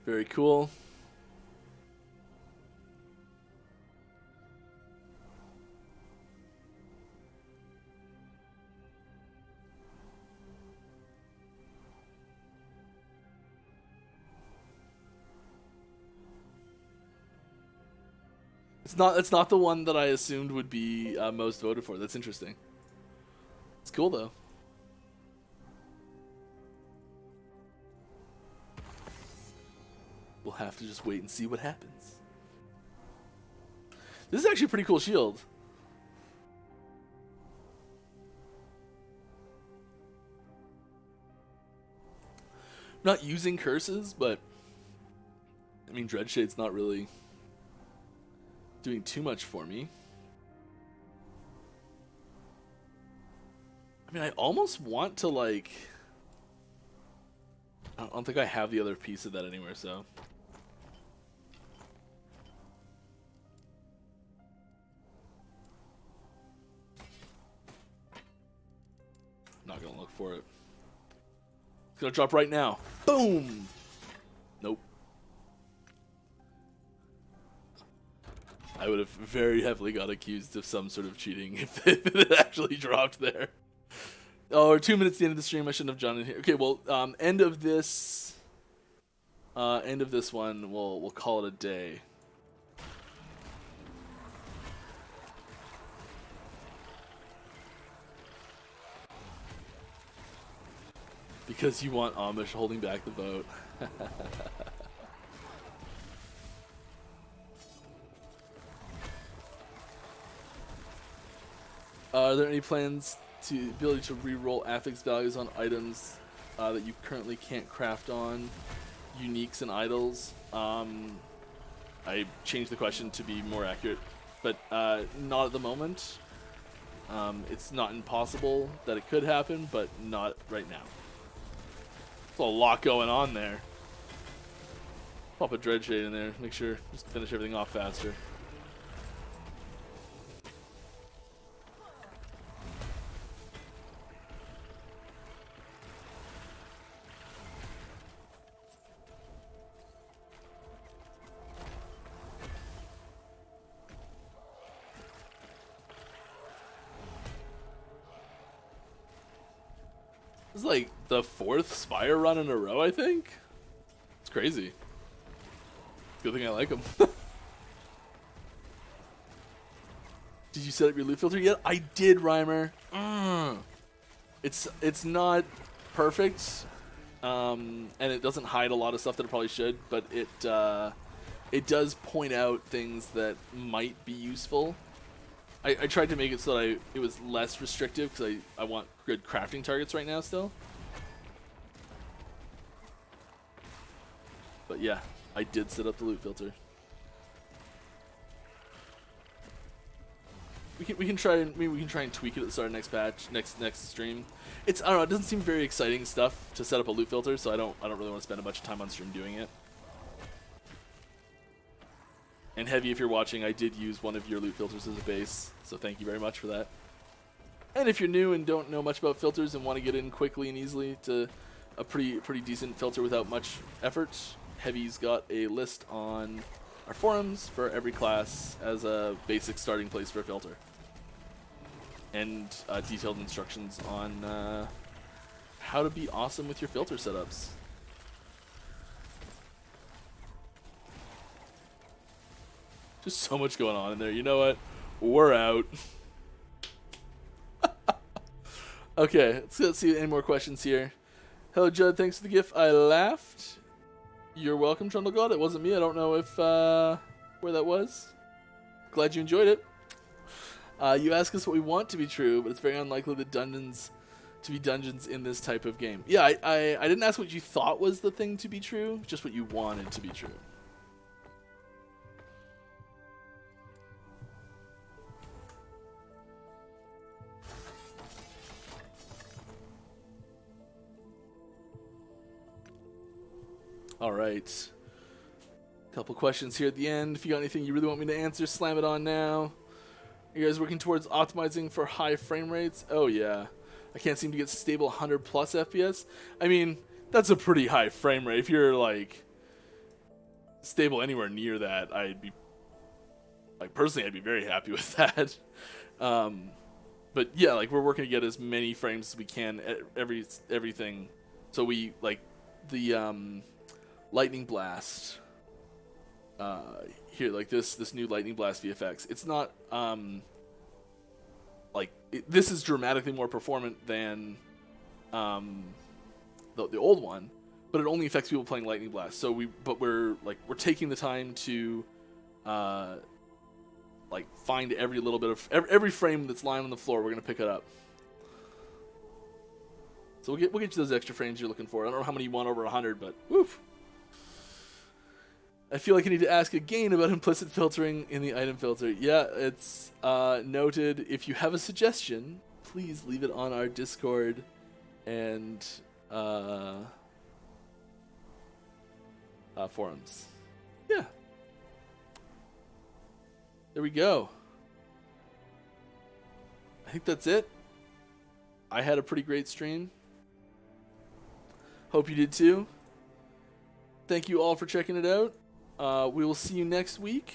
Very cool. It's not the one that I assumed would be most voted for. That's interesting. It's cool though. We'll have to just wait and see what happens. This is actually a pretty cool shield. I'm not using curses, but I mean Dreadshade's not really doing too much for me. I mean, I almost want to like... I don't think I have the other piece of that anywhere, so... Not gonna look for it. It's gonna drop right now. Boom! Nope. I would have very heavily got accused of some sort of cheating if it actually dropped there. Oh, we're 2 minutes to the end of the stream. I shouldn't have done it here. Okay, well, end of this one. We'll call it a day. Because you want Amish holding back the vote. Are there any plans to ability to re-roll affix values on items that you currently can't craft on, uniques and idols? I changed the question to be more accurate, but not at the moment. It's not impossible that it could happen, but not right now. There's a lot going on there. Pop a Dreadshade in there, make sure just finish everything off faster. This is like the 4th Spire run in a row, I think. It's crazy. Good thing I like them. Did you set up your loot filter yet? I did, Rhymer. It's not perfect, and it doesn't hide a lot of stuff that it probably should, but it does point out things that might be useful. I tried to make it so that it was less restrictive because I want good crafting targets right now still. But yeah, I did set up the loot filter. We can try and tweak it at the start of next patch, next stream. I don't know, it doesn't seem very exciting stuff to set up a loot filter, so I don't really want to spend a bunch of time on stream doing it. And Heavy, if you're watching, I did use one of your loot filters as a base, so thank you very much for that. And if you're new and don't know much about filters and want to get in quickly and easily to a pretty decent filter without much effort, Heavy's got a list on our forums for every class as a basic starting place for a filter. And detailed instructions on how to be awesome with your filter setups. Just so much going on in there. You know what? We're out. Okay, let's see any more questions here. Hello, Judd. Thanks for the gift. I laughed. You're welcome, Trundle God. It wasn't me. I don't know if where that was. Glad you enjoyed it. You ask us what we want to be true, but it's very unlikely that dungeons to be dungeons in this type of game. Yeah, I didn't ask what you thought was the thing to be true, just what you wanted to be true. All right. Couple questions here at the end. If you got anything you really want me to answer, slam it on now. Are you guys working towards optimizing for high frame rates? Oh yeah. I can't seem to get stable 100 plus FPS. I mean, that's a pretty high frame rate. If you're like stable anywhere near that, I'd be like, personally, I'd be very happy with that. But yeah, like we're working to get as many frames as we can at everything. So we like the lightning blast here, like this new lightning blast VFX. It's not this is dramatically more performant than the old one, but it only affects people playing lightning blast. So we're taking the time to like find every little bit of every frame that's lying on the floor. We're gonna pick it up. So we'll get you those extra frames you're looking for. I don't know how many you want over 100, but woof. I feel like I need to ask again about implicit filtering in the item filter. Yeah, it's noted. If you have a suggestion, please leave it on our Discord and forums. Yeah. There we go. I think that's it. I had a pretty great stream. Hope you did too. Thank you all for checking it out. We will see you next week.